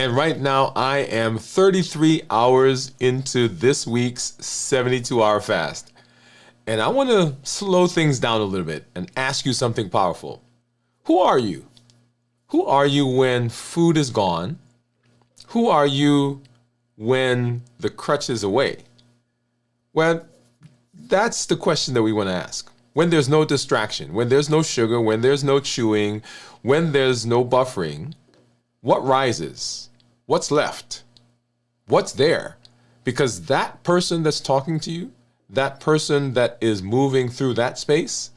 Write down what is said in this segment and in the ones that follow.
And right now, I am 33 hours into this week's 72-hour fast. And I want to slow things down a little bit and ask you something powerful. Who are you? Who are you when food is gone? Who are you when the crutch is away? Well, that's the question that we want to ask. When there's no distraction, when there's no sugar, when there's no chewing, when there's no buffering, what rises? What's left? What's there? Because that person that's talking to you, that person that is moving through that space,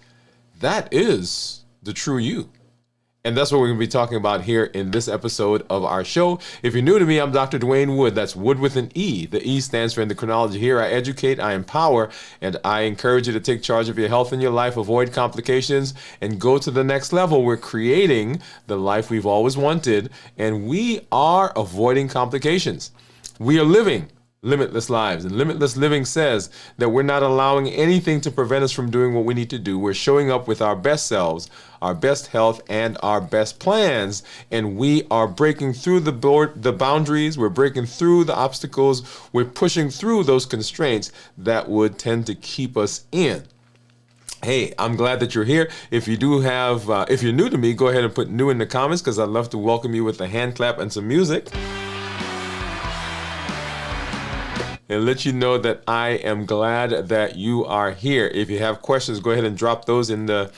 that is the true you. And that's what we're going to be talking about here in this episode of our show. If you're new to me, I'm Dr. Dwain Woode. That's Wood with an E. The E stands for endocrinology. Here I educate, I empower, and I encourage you to take charge of your health and your life, avoid complications, and go to the next level. We're creating the life we've always wanted, and we are avoiding complications. We are living limitless lives. And limitless living says that we're not allowing anything to prevent us from doing what we need to do. We're showing up with our best selves, our best health, and our best plans. And we are breaking through the boundaries. We're breaking through the obstacles. We're pushing through those constraints that would tend to keep us in. Hey, I'm glad that you're here. If you do have, if you're new to me, go ahead and put new in the comments because I'd love to welcome you with a hand clap and some music. And let you know that I am glad that you are here. If you have questions, go ahead and drop those in the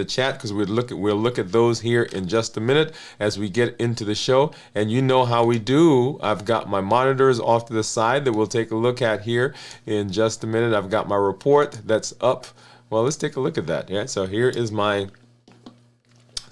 chat because we'll look at those here in just a minute as we get into the show. And you know how we do. I've got my monitors off to the side that we'll take a look at here in just a minute. I've got my report that's up. Well, let's take a look at that. Yeah, so here is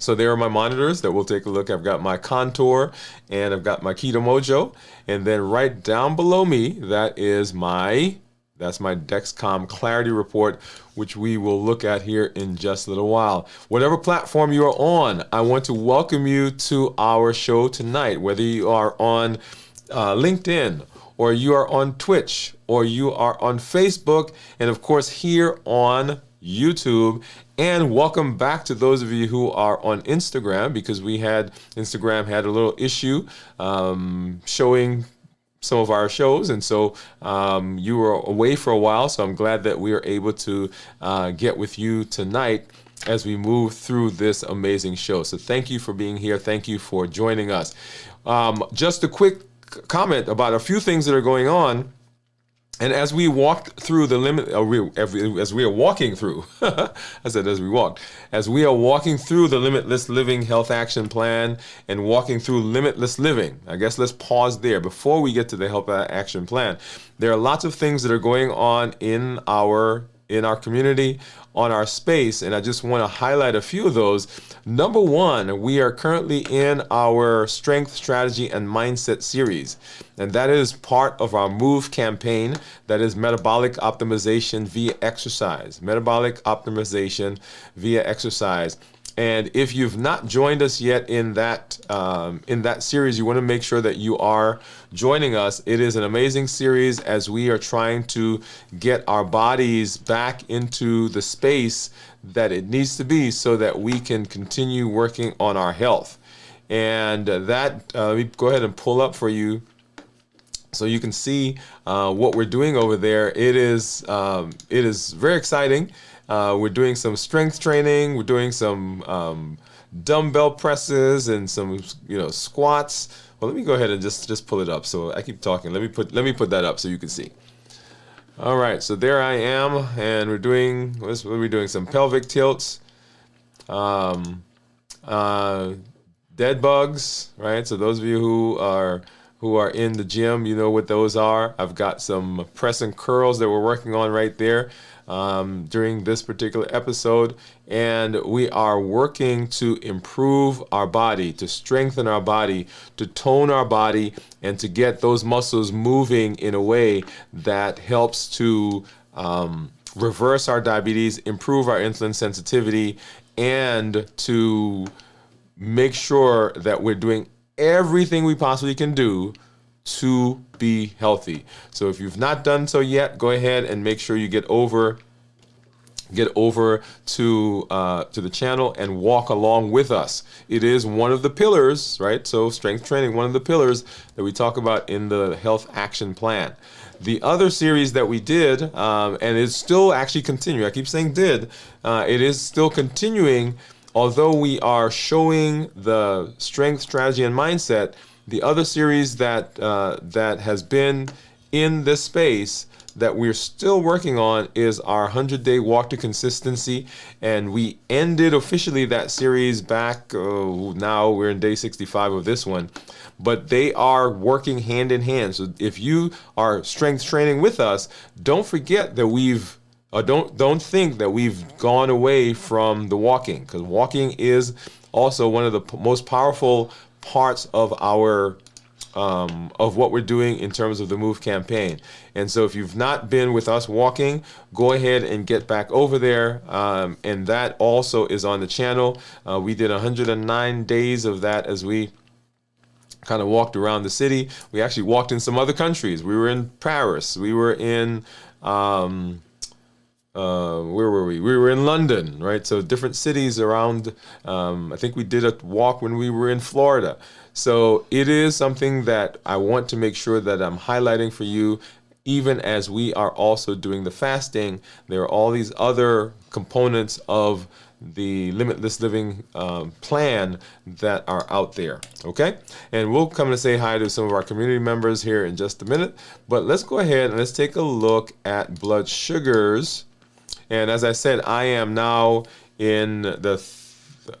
so there are my monitors that we'll take a look. I've got my Contour and I've got my Keto Mojo. And then right down below me, that's my Dexcom Clarity Report, which we will look at here in just a little while. Whatever platform you are on, I want to welcome you to our show tonight, whether you are on LinkedIn, or you are on Twitch, or you are on Facebook, and of course here on YouTube. And welcome back to those of you who are on Instagram, because Instagram had a little issue showing some of our shows, and so you were away for a while, so I'm glad that we are able to get with you tonight as we move through this amazing show. So thank you for being here. Thank you for joining us. Just a quick comment about a few things that are going on. And as we walked through the limit, as we are walking through, as we are walking through the Limitless Living Health Action Plan and walking through Limitless Living, I guess let's pause there before we get to the Health Action Plan. There are lots of things that are going on in our community, on our space, and I just want to highlight a few of those. Number one, we are currently in our Strength, Strategy, and Mindset series, and that is part of our MOVE campaign. That is metabolic optimization via exercise. Metabolic optimization via exercise. And if you've not joined us yet in that series, you want to make sure that you are joining us. It is an amazing series as we are trying to get our bodies back into the space that it needs to be so that we can continue working on our health. And that, let me go ahead and pull up for you so you can see what we're doing over there. It is very exciting. We're doing some strength training. We're doing some dumbbell presses and some squats. Well, let me go ahead and just pull it up. So I keep talking. Let me put that up so you can see. All right, so there I am, and what are we doing? Some pelvic tilts, dead bugs, right? So those of you who are in the gym, you know what those are. I've got some press and curls that we're working on right there during this particular episode, and we are working to improve our body, to strengthen our body, to tone our body, and to get those muscles moving in a way that helps to reverse our diabetes, improve our insulin sensitivity, and to make sure that we're doing everything we possibly can do to be healthy. So if you've not done so yet, go ahead and make sure you get over get over to the channel and walk along with us. It is one of the pillars, right? So strength training, one of the pillars that we talk about in the health action plan. The other series that we did, and it's still actually continuing. I keep saying did. It is still continuing, although we are showing the strength, strategy, and mindset. The other series that that has been in this space that we're still working on is our 100-day walk to consistency, and we ended officially that series back, now we're in day 65 of this one, but they are working hand in hand. So if you are strength training with us, don't forget that don't think that we've gone away from the walking, because walking is also one of the most powerful parts of our of what we're doing in terms of the Move campaign. And so if you've not been with us walking, go ahead and get back over there. And that also is on the channel. We did 109 days of that as we kind of walked around the city. We actually walked in some other countries. We were in Paris. We were in, where were we? We were in London, right? So different cities around. I think we did a walk when we were in Florida. So it is something that I want to make sure that I'm highlighting for you, even as we are also doing the fasting. There are all these other components of the Limitless Living plan that are out there, okay? And we'll come and say hi to some of our community members here in just a minute. But let's go ahead and let's take a look at blood sugars. And as I said, I am now in the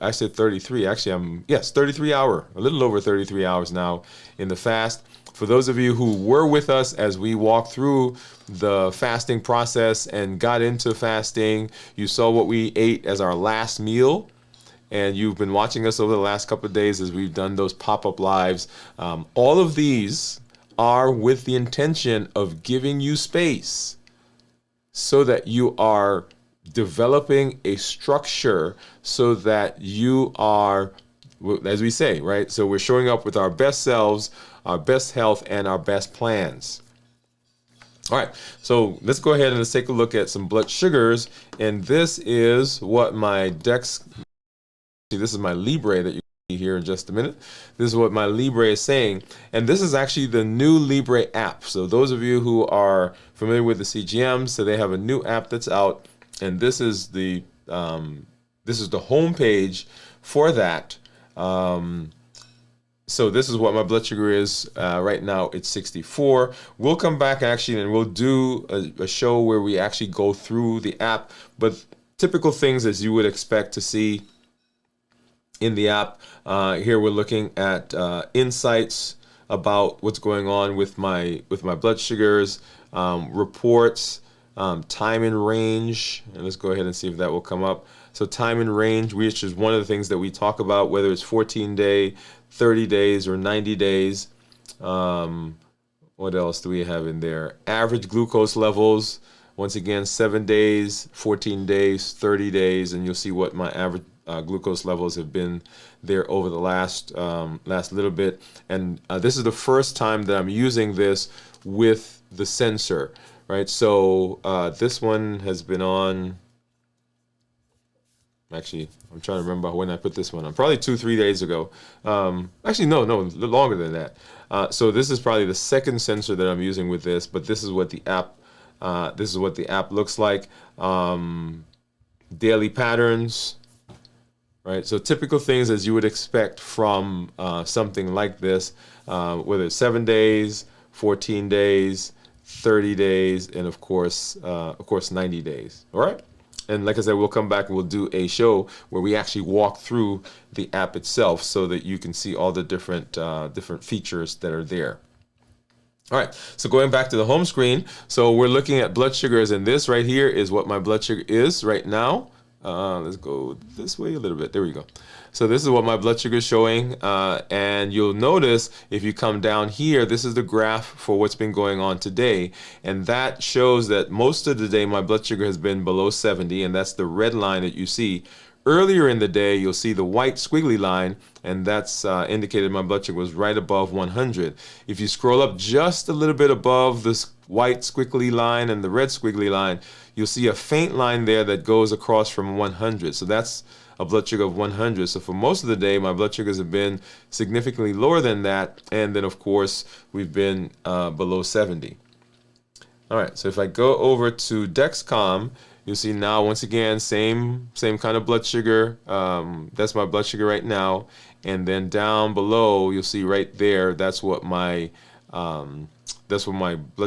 I said 33. Actually, 33 hour, a little over 33 hours now in the fast. For those of you who were with us as we walked through the fasting process and got into fasting, you saw what we ate as our last meal. And you've been watching us over the last couple of days as we've done those pop-up lives. All of these are with the intention of giving you space so that you are developing a structure so that you are, as we say, right? So we're showing up with our best selves, our best health, and our best plans. All right, so let's go ahead and let's take a look at some blood sugars. And this is what my this is my Libre that you see here in just a minute. This is what my Libre is saying. And this is actually the new Libre app. So those of you who are familiar with the CGM, so they have a new app that's out. And this is the home page for that. So this is what my blood sugar is right now. It's 64. We'll come back actually and we'll do a show where we actually go through the app. But typical things as you would expect to see in the app. Here we're looking at insights about what's going on with my blood sugars, reports. Time and range, and let's go ahead and see if that will come up. So time and range, which is one of the things that we talk about, whether it's 14-day, 30 days, or 90 days. What else do we have in there? Average glucose levels, once again, 7 days, 14 days, 30 days, and you'll see what my average glucose levels have been there over the last little bit. And this is the first time that I'm using this with the sensor. Right, so this one has been on, actually, I'm trying to remember when I put this one on, probably 2-3 days ago. Actually, no, longer than that. So this is probably the second sensor that I'm using with this, but this is what the app looks like. Daily patterns, right? So typical things as you would expect from something like this, whether it's 7 days, 14 days, 30 days, and of course 90 days. All right. And like I said, we'll come back and we'll do a show where we actually walk through the app itself so that you can see all the different features that are there. All right. So going back to the home screen, so we're looking at blood sugars, and this right here is what my blood sugar is right now. Let's go this way a little bit. There we go. So this is what my blood sugar is showing, and you'll notice if you come down here, this is the graph for what's been going on today, and that shows that most of the day my blood sugar has been below 70, and that's the red line that you see. Earlier in the day, you'll see the white squiggly line, and that's indicated my blood sugar was right above 100. If you scroll up just a little bit above this white squiggly line and the red squiggly line, you'll see a faint line there that goes across from 100. So that's a blood sugar of 100. So for most of the day, my blood sugars have been significantly lower than that. And then, of course, we've been below 70. All right, so if I go over to Dexcom, you'll see now, once again, same kind of blood sugar. That's my blood sugar right now. And then down below, you'll see right there, that's what my blood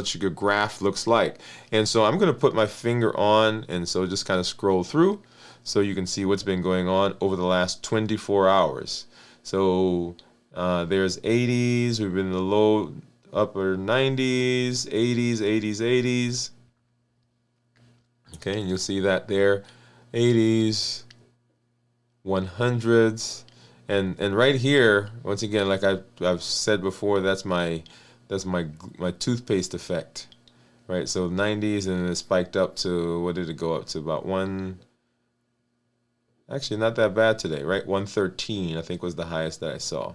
sugar graph looks like. And so I'm going to put my finger on, and so just kind of scroll through so you can see what's been going on over the last 24 hours. So there's 80s, we've been in the low upper 90s, 80s, 80s, 80s. Okay, and you'll see that there, 80s, 100s, and right here, once again, like I've said before, that's my toothpaste effect, right? So 90s, and then it spiked up to, what did it go up to? About actually not that bad today, right? 113, I think, was the highest that I saw.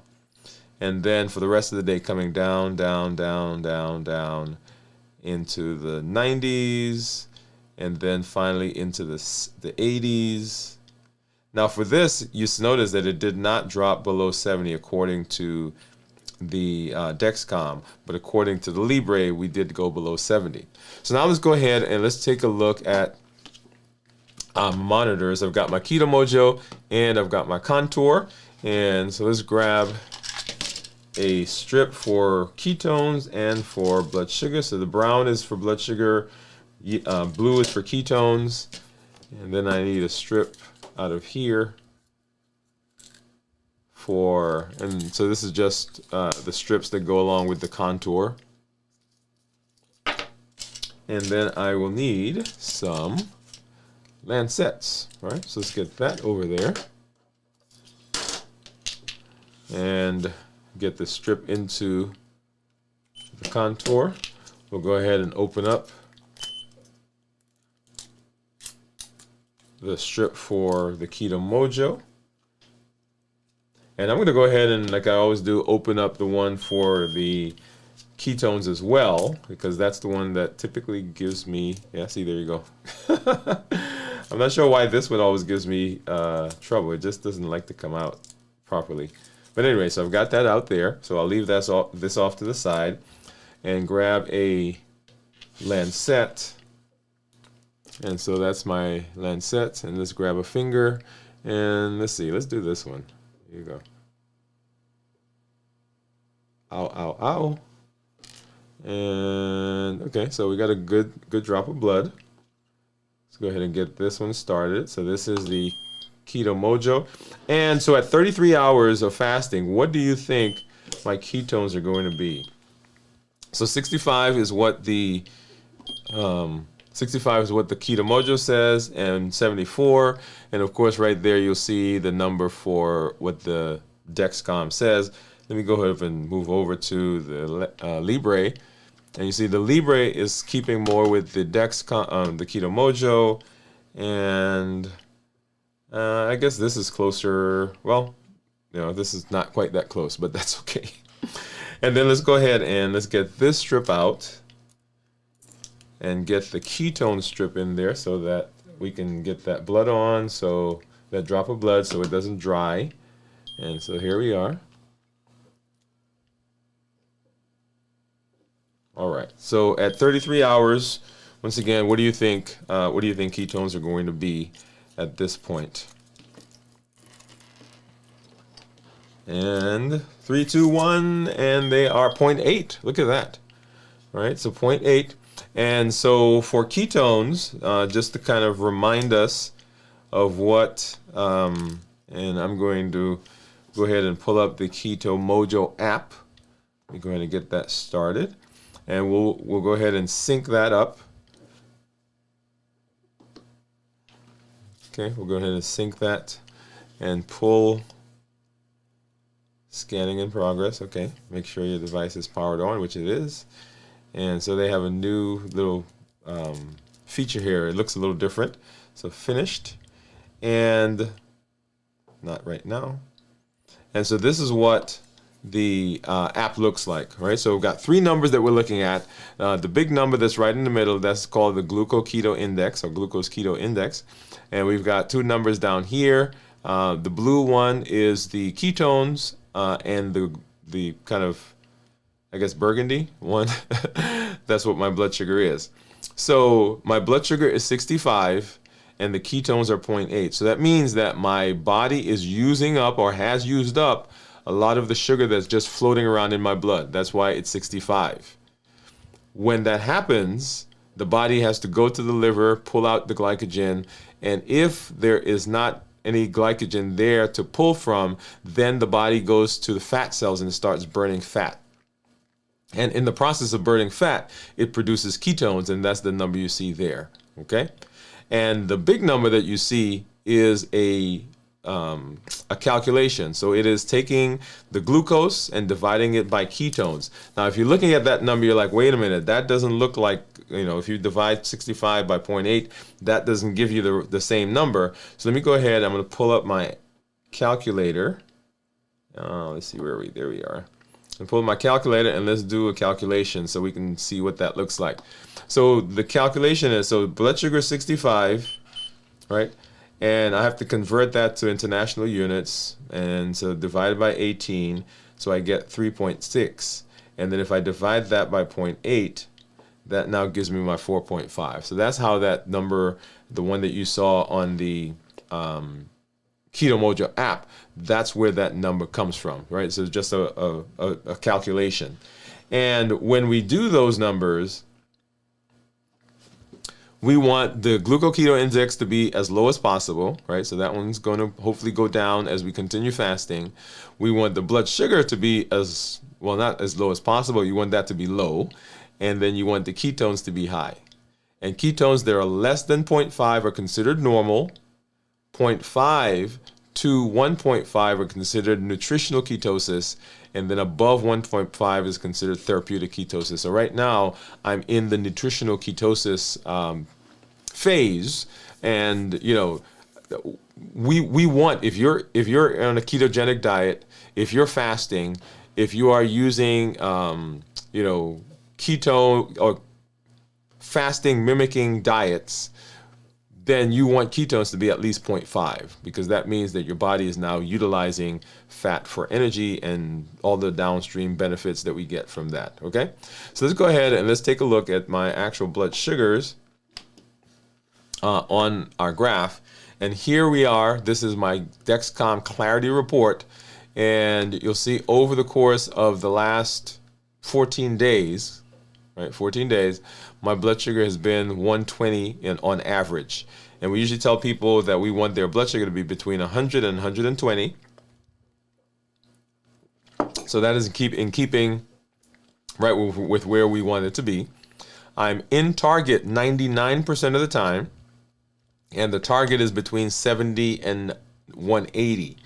And then for the rest of the day, coming down, down, down, down, down into the 90s, and then finally into the 80s. Now for this, you notice that it did not drop below 70 according to the Dexcom, but according to the Libre, we did go below 70. So now let's go ahead and let's take a look at monitors. I've got my Keto Mojo and I've got my Contour. And so let's grab a strip for ketones and for blood sugar. So the brown is for blood sugar, blue is for ketones, and then I need a strip out of here for, and so this is just the strips that go along with the Contour. And then I will need some lancets, right? So let's get that over there and get the strip into the Contour. We'll go ahead and open up the strip for the Keto Mojo. And I'm going to go ahead and, like I always do, open up the one for the ketones as well, because that's the one that typically gives me, yeah, see, there you go. I'm not sure why this one always gives me trouble. It just doesn't like to come out properly. But anyway, so I've got that out there. So I'll leave this off to the side and grab a lancet. And so that's my lancet. And let's grab a finger. And let's see. Let's do this one. Here you go. Ow, ow, ow. And okay, so we got a good drop of blood. Let's go ahead and get this one started. So this is the Keto Mojo. And so at 33 hours of fasting, what do you think my ketones are going to be? So 65 is what the 65 is what the Keto Mojo says, and 74. And of course, right there you'll see the number for what the Dexcom says. Let me go ahead and move over to the Libre. And you see the Libre is keeping more with the Dexcom, the Keto Mojo, and I guess this is closer. Well, you know, this is not quite that close, but that's okay. And then let's go ahead and let's get this strip out and get the ketone strip in there so that we can get that blood on, so that drop of blood, so it doesn't dry. And so here we are. All right. So at 33 hours, once again, what do you think? What do you think ketones are going to be at this point? And 3, 2, 1, and they are 0.8. Look at that. All right. So 0.8. And so for ketones, just to kind of remind us of what, and I'm going to go ahead and pull up the Keto Mojo app. Let me go ahead and get that started. And we'll go ahead and sync that up. Okay, we'll go ahead and sync that and pull scanning in progress. Okay, make sure your device is powered on, which it is. And so they have a new little feature here. It looks a little different. So finished, and not right now. And so this is what app looks like, right? So we've got three numbers that we're looking at. The big number that's right in the middle, that's called the glucose keto index or glucose keto index. And we've got two numbers down here. The blue one is the ketones, and the kind of, I guess, burgundy one, that's what my blood sugar is. So my blood sugar is 65 and the ketones are 0.8. So that means that my body is using up or has used up a lot of the sugar that's just floating around in my blood. That's why it's 65. When that happens, the body has to go to the liver, pull out the glycogen, and if there is not any glycogen there to pull from, then the body goes to the fat cells and starts burning fat. And in the process of burning fat, it produces ketones, and that's the number you see there, okay? And the big number that you see is a calculation. So it is taking the glucose and dividing it by ketones. Now, if you're looking at that number, you're like, wait a minute, that doesn't look like, if you divide 65 by 0.8, that doesn't give you the same number. So let me go ahead. I'm going to pull up my calculator. Let's see there we are. And pull my calculator and let's do a calculation so we can see what that looks like. So the calculation is, so blood sugar is 65, right? And I have to convert that to international units, and so divided by 18, so I get 3.6. And then if I divide that by 0.8, that now gives me my 4.5. So that's how that number, the one that you saw on the Keto Mojo app, that's where that number comes from, right? So it's just a calculation. And when we do those numbers, we want the glucoketo index to be as low as possible, right? So that one's going to hopefully go down as we continue fasting. We want the blood sugar to be as, well, not as low as possible. You want that to be low. And then you want the ketones to be high. And ketones that are less than 0.5 are considered normal. 0.5 to 1.5 are considered nutritional ketosis. And then above 1.5 is considered therapeutic ketosis. So right now, I'm in the nutritional ketosis phase. And, we want, if you're on a ketogenic diet, if you're fasting, if you are using, keto or fasting mimicking diets, then you want ketones to be at least 0.5, because that means that your body is now utilizing fat for energy and all the downstream benefits that we get from that, okay? So let's go ahead and let's take a look at my actual blood sugars on our graph. And here we are. This is my Dexcom Clarity Report. And you'll see over the course of the last 14 days, right, 14 days, my blood sugar has been 120 on average. And we usually tell people that we want their blood sugar to be between 100 and 120. So that is in keeping right with where we want it to be. I'm in target 99% of the time, and the target is between 70 and 180.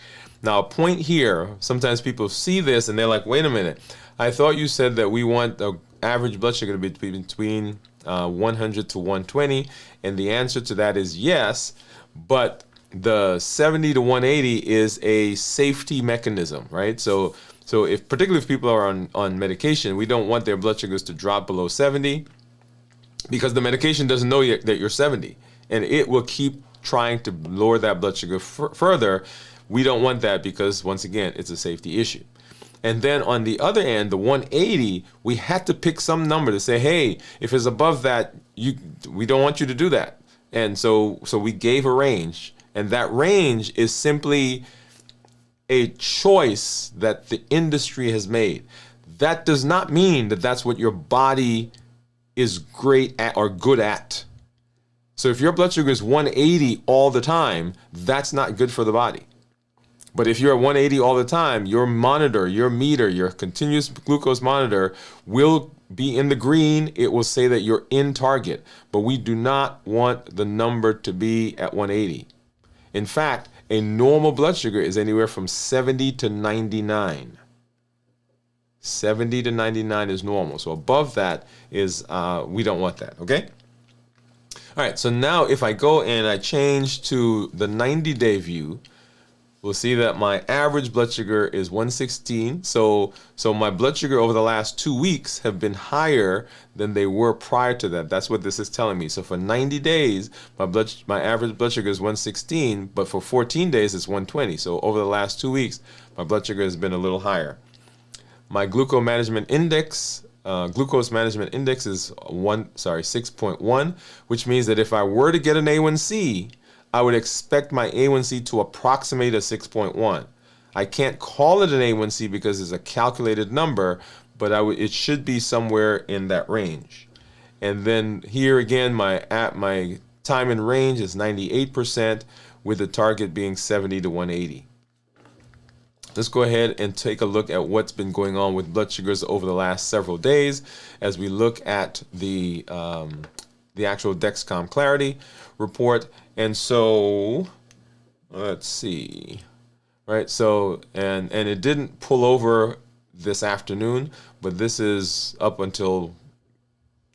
Now, a point here, sometimes people see this and they're like, wait a minute, I thought you said that we want the average blood sugar to be between 100 to 120, and the answer to that is yes, but the 70 to 180 is a safety mechanism, right? So particularly if people are on medication, we don't want their blood sugars to drop below 70, because the medication doesn't know yet that you're 70, and it will keep trying to lower that blood sugar further. We don't want that because, once again, it's a safety issue. And then on the other end, the 180, we had to pick some number to say, hey, if it's above that, we don't want you to do that. And so we gave a range, and that range is simply a choice that the industry has made. That does not mean that that's what your body is great at or good at. So if your blood sugar is 180 all the time, that's not good for the body. But if you're at 180 all the time, your monitor, your meter, your continuous glucose monitor will be in the green. It will say that you're in target, but we do not want the number to be at 180. In fact, a normal blood sugar is anywhere from 70 to 99. 70 to 99 is normal. So above that is, we don't want that, okay? All right, so now if I go and I change to the 90-day view, we'll see that my average blood sugar is 116. So my blood sugar over the last 2 weeks have been higher than they were prior to that. That's what this is telling me. So for 90 days, my average blood sugar is 116, but for 14 days it's 120. So over the last 2 weeks, my blood sugar has been a little higher. My glucose management index is 6.1, which means that if I were to get an A1C, I would expect my A1C to approximate a 6.1. I can't call it an A1C because it's a calculated number, but it should be somewhere in that range. And then here again, my time in range is 98%, with the target being 70 to 180. Let's go ahead and take a look at what's been going on with blood sugars over the last several days as we look at the actual Dexcom Clarity report. And so, let's see, right? So, and it didn't pull over this afternoon, but this is up until,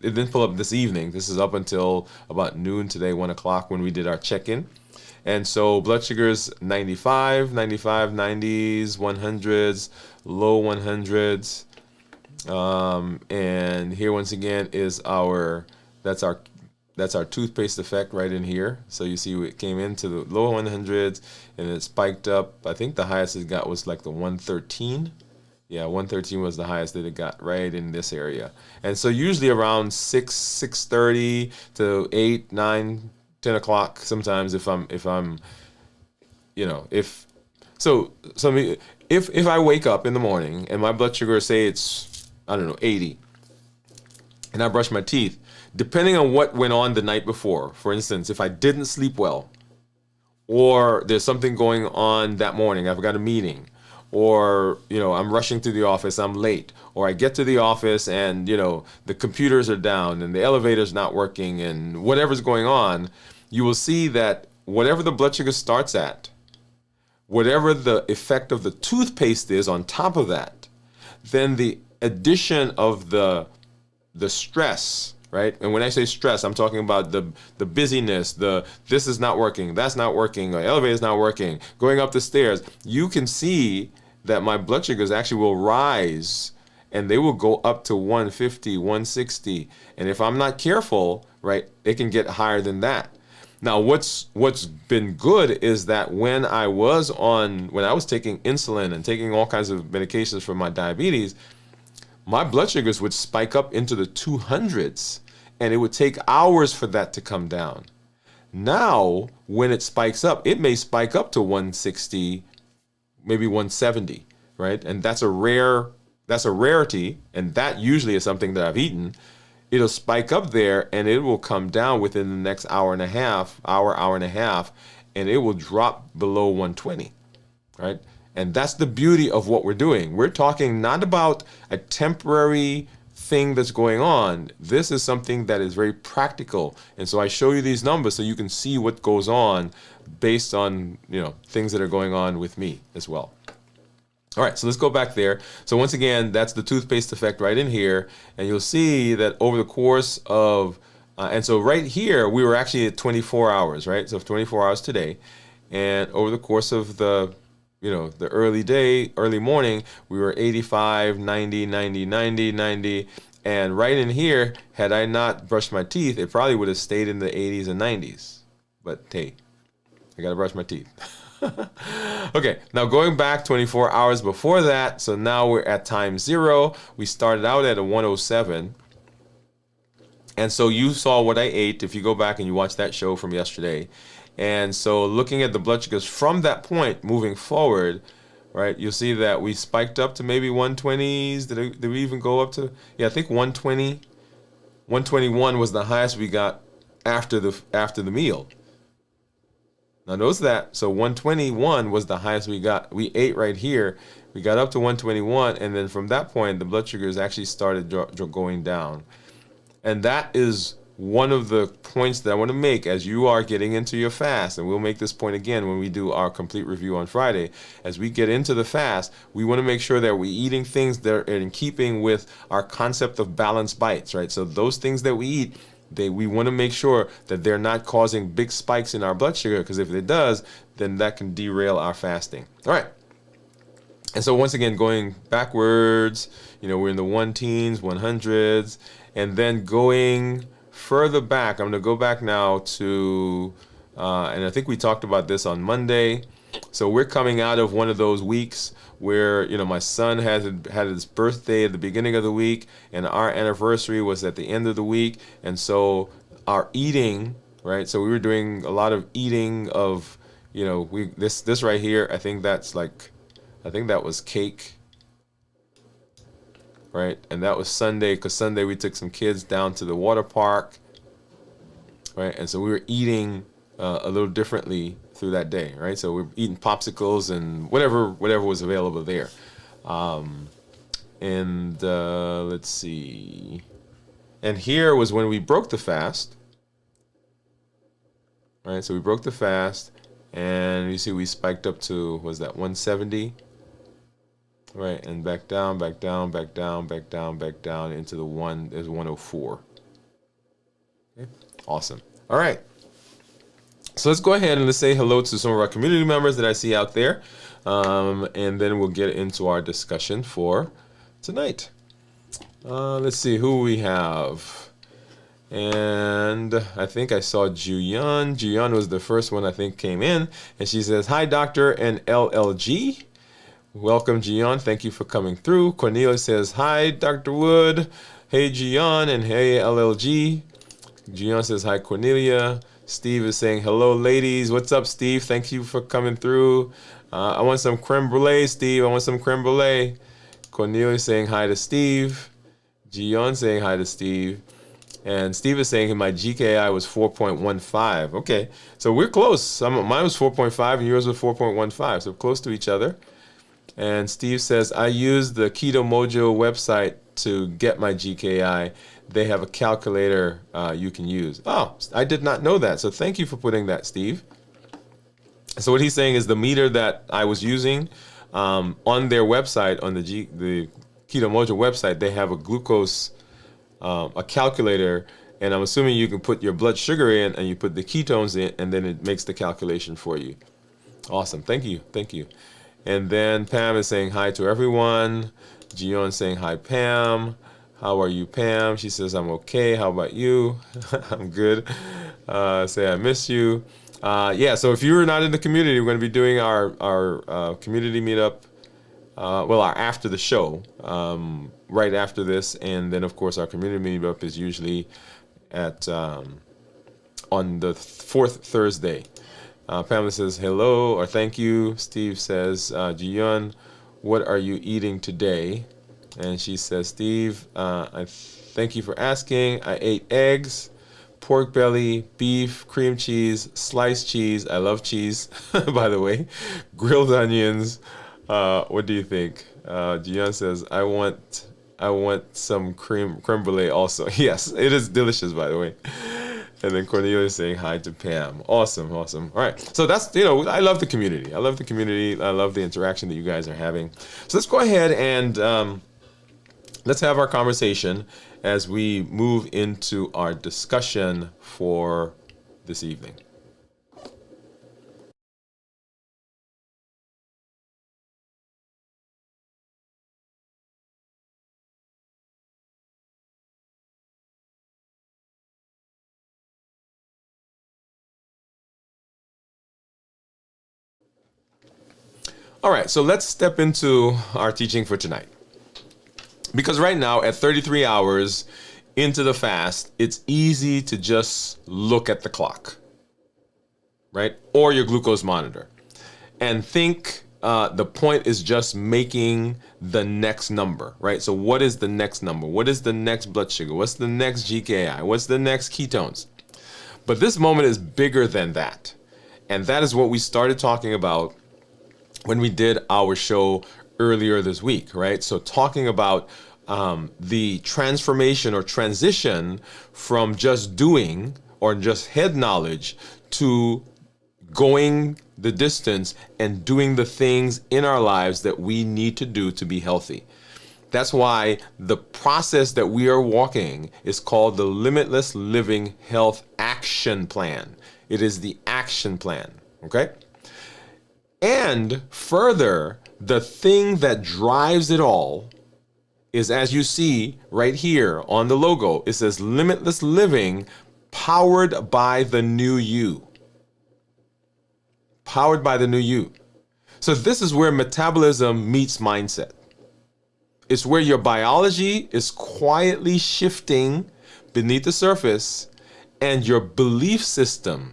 it didn't pull up this evening. This is up until about noon today, 1 o'clock when we did our check-in. And so blood sugars 95, 90s, 100s, low 100s. And here once again is that's our toothpaste effect right in here. So you see it came into the low 100s and it spiked up. I think the highest it got was like the 113. Yeah, 113 was the highest that it got right in this area. And so usually around 6:30 to 8, 9, 10 o'clock sometimes if I wake up in the morning and my blood sugar, say it's, 80, and I brush my teeth, depending on what went on the night before, for instance, if I didn't sleep well, or there's something going on that morning, I've got a meeting, or, I'm rushing to the office, I'm late, or I get to the office and, the computers are down and the elevator's not working and whatever's going on, you will see that whatever the blood sugar starts at, whatever the effect of the toothpaste is on top of that, then the addition of the stress, right? And when I say stress, I'm talking about the busyness, this is not working, that's not working, the elevator's not working, going up the stairs. You can see that my blood sugars actually will rise and they will go up to 150, 160. And if I'm not careful, right, it can get higher than that. Now, what's been good is that when I was taking insulin and taking all kinds of medications for my diabetes, my blood sugars would spike up into the 200s, and it would take hours for that to come down. Now, when it spikes up, it may spike up to 160, maybe 170, right? And that's a rarity, and that usually is something that I've eaten. It'll spike up there and it will come down within the next hour and a half, and it will drop below 120, right? And that's the beauty of what we're doing. We're talking not about a temporary thing that's going on. This is something that is very practical. And so I show you these numbers so you can see what goes on based on, things that are going on with me as well. All right, so let's go back there. So once again, that's the toothpaste effect right in here. And you'll see that over the course of, and so right here, we were actually at 24 hours, right? So 24 hours today. And over the course of the early morning, we were 85, 90, 90, 90, 90. And right in here, had I not brushed my teeth, it probably would have stayed in the 80s and 90s. But hey, I got to brush my teeth. Okay, now going back 24 hours before that, so now we're at time 0. We started out at a 107. And so you saw what I ate if you go back and you watch that show from yesterday. And so looking at the blood sugars from that point moving forward, right, you'll see that we spiked up to maybe 120s. Did we even go up to, I think 120, 121 was the highest we got after the meal. Now notice that, so 121 was the highest we got. We ate right here. We got up to 121, and then from that point, the blood sugars actually started going down. And that is one of the points that I want to make as you are getting into your fast, and we'll make this point again when we do our complete review on Friday. As we get into the fast, we want to make sure that we're eating things that are in keeping with our concept of balanced bites, right? So those things that we eat, we want to make sure that they're not causing big spikes in our blood sugar, because if it does, then that can derail our fasting. All right. And so once again, going backwards, we're in the 100s, and then going further back. I'm going to go back now to, and I think we talked about this on Monday. So we're coming out of one of those weeks where, my son had his birthday at the beginning of the week, and our anniversary was at the end of the week. And so our eating, right? So we were doing a lot of eating of, this right here. I think that was cake, right? And that was Sunday, because Sunday we took some kids down to the water park, right? And so we were eating a little differently through that day, right? So we're eating popsicles and whatever was available there. Let's see. And here was when we broke the fast, right? So we broke the fast, and you see we spiked up to, was that 170? Right, and back down, back down, back down, back down, back down into the 104. Okay, awesome. All right. So let's go ahead and let's say hello to some of our community members that I see out there. And then we'll get into our discussion for tonight. Let's see who we have. And I think I saw Juyeon. Juyeon was the first one I think came in. And she says, "Hi, Doctor and LLG. Welcome, Gian. Thank you for coming through." Cornelia says, "Hi, Dr. Wood. Hey, Gian, and hey, LLG." Gian says, "Hi, Cornelia." Steve is saying, "Hello, ladies." What's up, Steve? Thank you for coming through. I want some creme brulee, Steve. I want some creme brulee. Cornelia is saying hi to Steve. Gian saying hi to Steve. And Steve is saying my GKI was 4.15. Okay, so we're close. Mine was 4.5 and yours was 4.15, so close to each other. And Steve says, "I use the Keto Mojo website to get my GKI. They have a calculator you can use." Oh, I did not know that. So thank you for putting that, Steve. So what he's saying is the meter that I was using on their website, on the Keto Mojo website, they have a glucose, a calculator. And I'm assuming you can put your blood sugar in and you put the ketones in, and then it makes the calculation for you. Awesome. Thank you. Thank you. And then Pam is saying hi to everyone. Gion saying hi, Pam. How are you, Pam? She says, "I'm okay. How about you?" I'm good. Say I miss you. Yeah, so if you're not in the community, we're going to be doing our community meetup, our after the show, right after this. And then, of course, our community meetup is usually at on the fourth Thursday. Pamela says hello or thank you. Steve says, "Jiyeon, what are you eating today?" And she says, "Steve, I thank you for asking. I ate eggs, pork belly, beef, cream cheese, sliced cheese. I love cheese, by the way. Grilled onions. What do you think?" Jiyeon says, I want some creme brulee also." Yes, it is delicious, by the way. And then Cornelia is saying hi to Pam. Awesome, awesome. All right. So that's, I love the community. I love the community. I love the interaction that you guys are having. So let's go ahead and let's have our conversation as we move into our discussion for this evening. All right, so let's step into our teaching for tonight. Because right now, at 33 hours into the fast, it's easy to just look at the clock, right? Or your glucose monitor and think the point is just making the next number, right? So what is the next number? What is the next blood sugar? What's the next GKI? What's the next ketones? But this moment is bigger than that. And that is what we started talking about when we did our show earlier this week, right? So talking about the transformation or transition from just doing or just head knowledge to going the distance and doing the things in our lives that we need to do to be healthy. That's why the process that we are walking is called the Limitless Living Health Action Plan. It is the action plan, okay? And further, the thing that drives it all is, as you see right here on the logo, it says Limitless Living, powered by the new you. Powered by the new you. So this is where metabolism meets mindset. It's where your biology is quietly shifting beneath the surface, and your belief system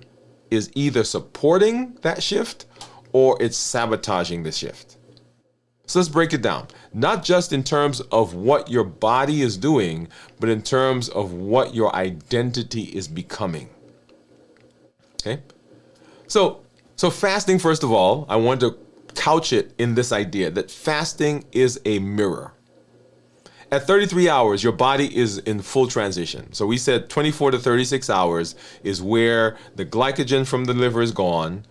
is either supporting that shift or it's sabotaging the shift. So let's break it down. Not just in terms of what your body is doing, but in terms of what your identity is becoming. Okay? So fasting, first of all, I want to couch it in this idea that fasting is a mirror. At 33 hours, your body is in full transition. So we said 24 to 36 hours is where the glycogen from the liver is gone,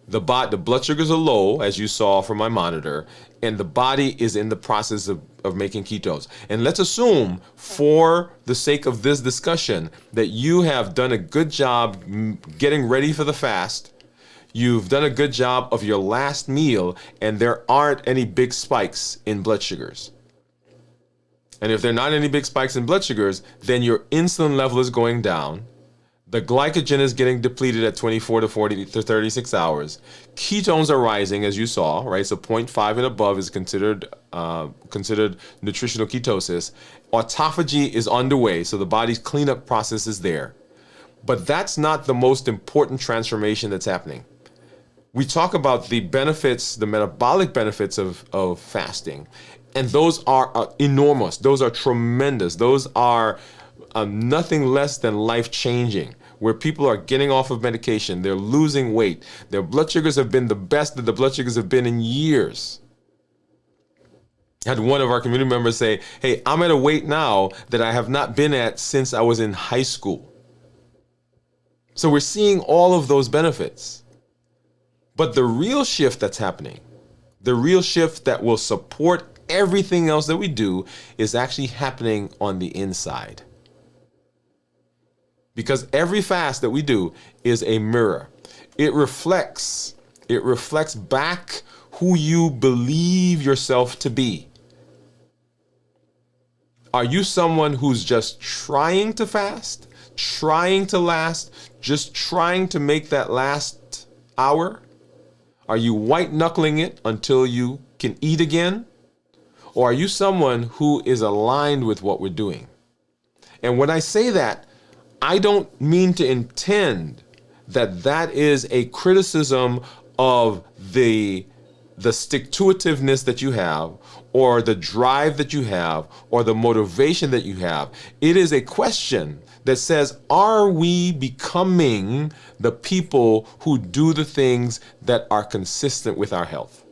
the blood sugars are low, as you saw from my monitor, and the body is in the process of making ketones. And let's assume, for the sake of this discussion, that you have done a good job getting ready for the fast. You've done a good job of your last meal, and there aren't any big spikes in blood sugars. And if there are not any big spikes in blood sugars, then your insulin level is going down. The glycogen is getting depleted at 24 to 40 to 36 hours. Ketones are rising, as you saw, right? So 0.5 and above is considered nutritional ketosis. Autophagy is underway, so the body's cleanup process is there. But that's not the most important transformation that's happening. We talk about the benefits, the metabolic benefits of fasting, and those are enormous. Those are tremendous. Those are nothing less than life-changing, where people are getting off of medication, they're losing weight, their blood sugars have been the best that the blood sugars have been in years. I had one of our community members say, hey, I'm at a weight now that I have not been at since I was in high school. So we're seeing all of those benefits. But the real shift that's happening, the real shift that will support everything else that we do, is actually happening on the inside. Because every fast that we do is a mirror. It reflects back who you believe yourself to be. Are you someone who's just trying to fast, trying to last, just trying to make that last hour? Are you white knuckling it until you can eat again? Or are you someone who is aligned with what we're doing? And when I say that, I don't mean to intend that is a criticism of the stick-to-itiveness that you have, or the drive that you have, or the motivation that you have. It is a question that says, are we becoming the people who do the things that are consistent with our health?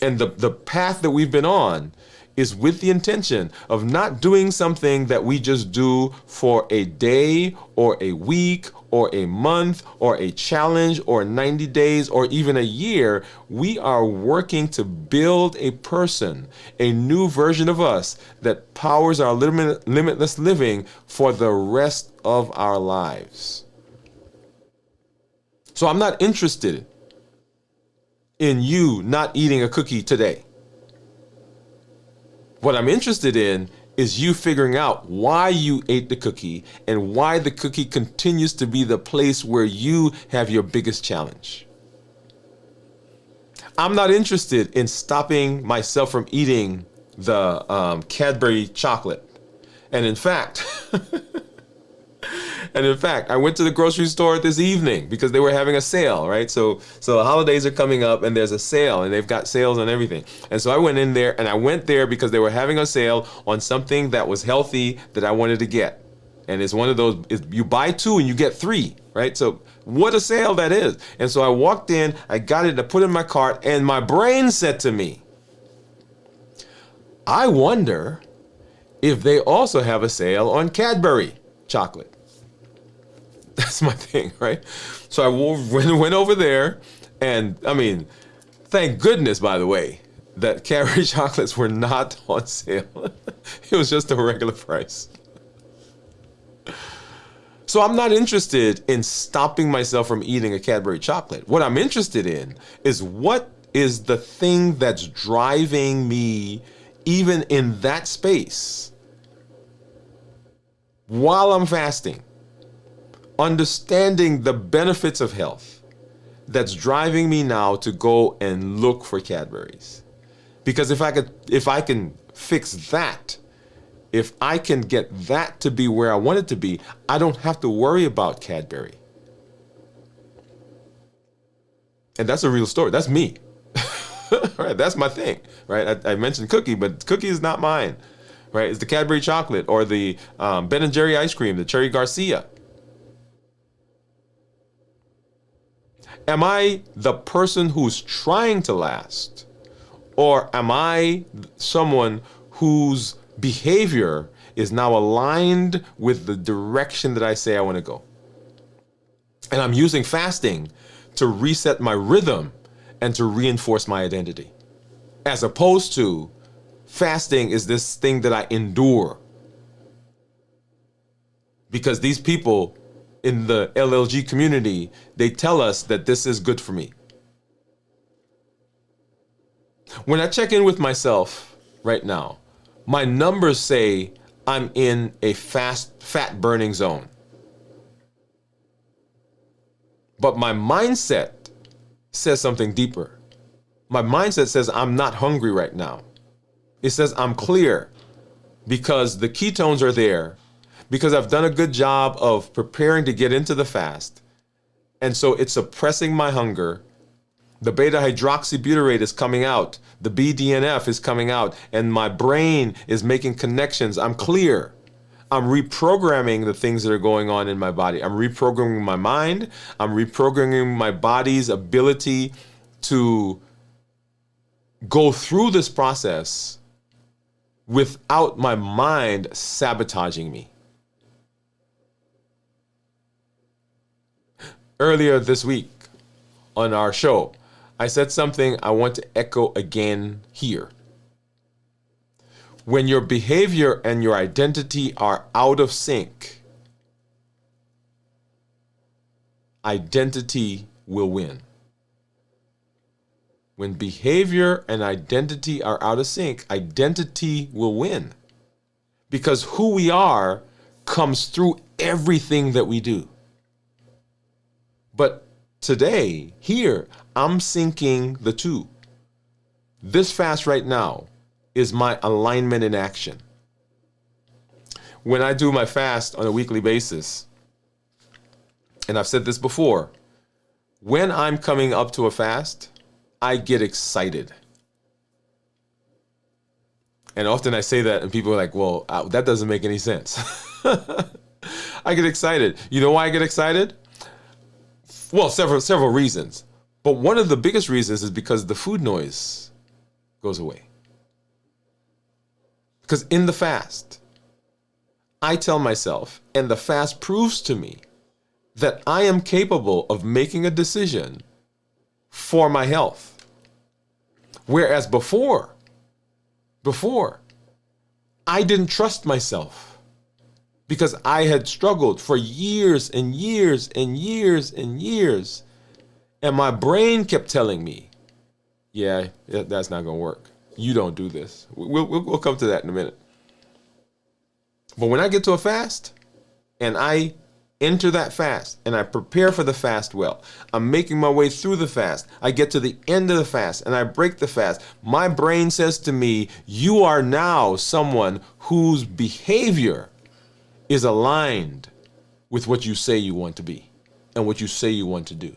And the path that we've been on is with the intention of not doing something that we just do for a day or a week or a month or a challenge or 90 days or even a year. We are working to build a person, a new version of us that powers our limitless living for the rest of our lives. So I'm not interested in you not eating a cookie today. What I'm interested in is you figuring out why you ate the cookie and why the cookie continues to be the place where you have your biggest challenge. I'm not interested in stopping myself from eating the Cadbury chocolate. And in fact, I went to the grocery store this evening because they were having a sale, right? So the holidays are coming up and there's a sale and they've got sales on everything. And so I went in there, and I went there because they were having a sale on something that was healthy that I wanted to get. And it's one of those, you buy two and you get three, right? So what a sale that is. And so I walked in, I got it, I put it in my cart, and my brain said to me, I wonder if they also have a sale on Cadbury chocolate. That's my thing, right? So I went over there, and I mean, thank goodness, by the way, that Cadbury chocolates were not on sale. It was just a regular price. So I'm not interested in stopping myself from eating a Cadbury chocolate. What I'm interested in is what is the thing that's driving me even in that space while I'm fasting, understanding the benefits of health that's driving me now to go and look for Cadbury's. Because if I can fix that, if I can get that to be where I want it to be, I don't have to worry about Cadbury. And that's a real story. That's me. Right? That's my thing. Right? I mentioned cookie, but cookie is not mine. Right? It's the Cadbury chocolate or the Ben and Jerry ice cream, the Cherry Garcia. Am I the person who's trying to last? Or am I someone whose behavior is now aligned with the direction that I say I want to go? And I'm using fasting to reset my rhythm and to reinforce my identity. As opposed to fasting is this thing that I endure. Because these people in the LLG community, they tell us that this is good for me. When I check in with myself right now, my numbers say I'm in a fat burning zone. But my mindset says something deeper. My mindset says I'm not hungry right now. It says I'm clear because the ketones are there, because I've done a good job of preparing to get into the fast. And so it's suppressing my hunger. The beta hydroxybutyrate is coming out. The BDNF is coming out. And my brain is making connections. I'm clear. I'm reprogramming the things that are going on in my body. I'm reprogramming my mind. I'm reprogramming my body's ability to go through this process without my mind sabotaging me. Earlier this week on our show, I said something I want to echo again here. When your behavior and your identity are out of sync, identity will win. When behavior and identity are out of sync, identity will win. Because who we are comes through everything that we do. But today, here, I'm syncing the two. This fast right now is my alignment in action. When I do my fast on a weekly basis, and I've said this before, when I'm coming up to a fast, I get excited. And often I say that and people are like, well, that doesn't make any sense. I get excited. You know why I get excited? Well, several reasons. But one of the biggest reasons is because the food noise goes away. Because in the fast, I tell myself, and the fast proves to me, that I am capable of making a decision for my health. Whereas before, I didn't trust myself. Because I had struggled for years and years and years and years. And my brain kept telling me, yeah, that's not going to work. You don't do this. We'll come to that in a minute. But when I get to a fast and I enter that fast and I prepare for the fast well, I'm making my way through the fast. I get to the end of the fast and I break the fast. My brain says to me, you are now someone whose behavior is aligned with what you say you want to be and what you say you want to do.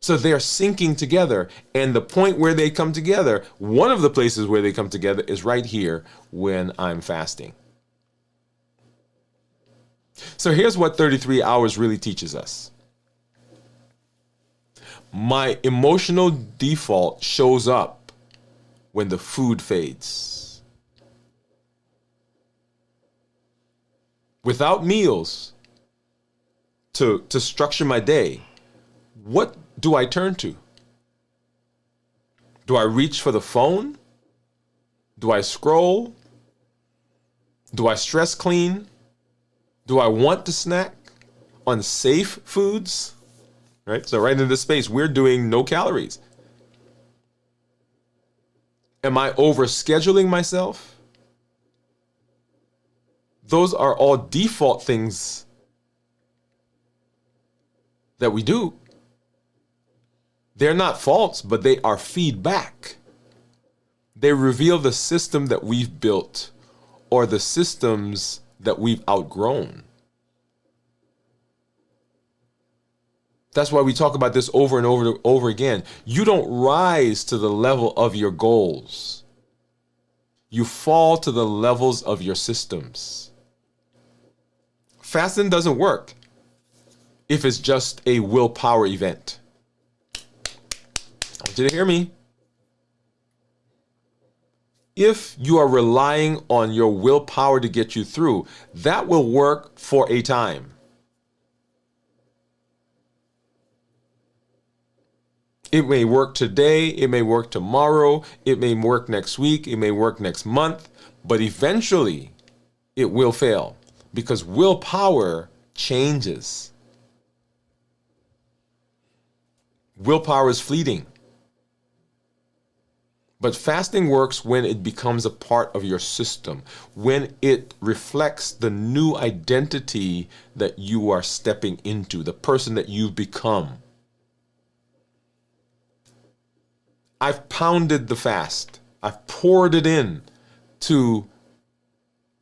So they're syncing together, and the point where they come together, one of the places where they come together is right here when I'm fasting. So here's what 33 hours really teaches us. My emotional default shows up when the food fades. Without meals to structure my day, what do I turn to? Do I reach for the phone? Do I scroll? Do I stress clean? Do I want to snack on safe foods? Right? So right in this space, we're doing no calories. Am I overscheduling myself? Those are all default things that we do. They're not faults, but they are feedback. They reveal the system that we've built or the systems that we've outgrown. That's why we talk about this over and over again. You don't rise to the level of your goals. You fall to the levels of your systems. Fasting doesn't work if it's just a willpower event. I want you to hear me. If you are relying on your willpower to get you through, that will work for a time. It may work today, it may work tomorrow, it may work next week, it may work next month, but eventually it will fail because willpower changes. Willpower is fleeting. But fasting works when it becomes a part of your system, when it reflects the new identity that you are stepping into, the person that you've become. I've pounded the fast. I've poured it in to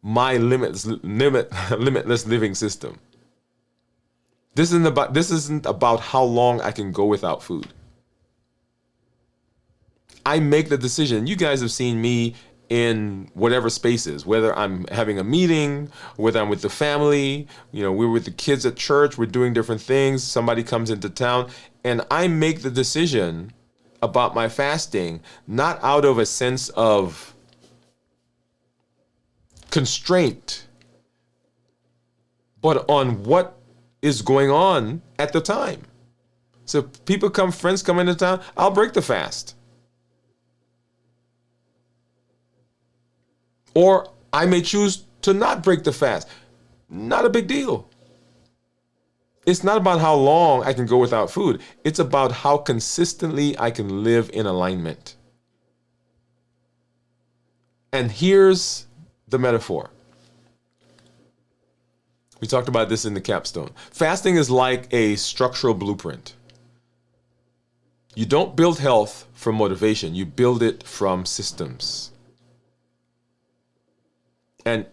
my limitless living system. This isn't about how long I can go without food. I make the decision. You guys have seen me in whatever spaces, whether I'm having a meeting, whether I'm with the family, we're with the kids at church, we're doing different things, somebody comes into town, and I make the decision about my fasting, not out of a sense of constraint, but on what is going on at the time. So friends come into town, I'll break the fast. Or I may choose to not break the fast. Not a big deal. It's not about how long I can go without food. It's about how consistently I can live in alignment. And here's the metaphor. We talked about this in the capstone. Fasting is like a structural blueprint. You don't build health from motivation. You build it from systems. And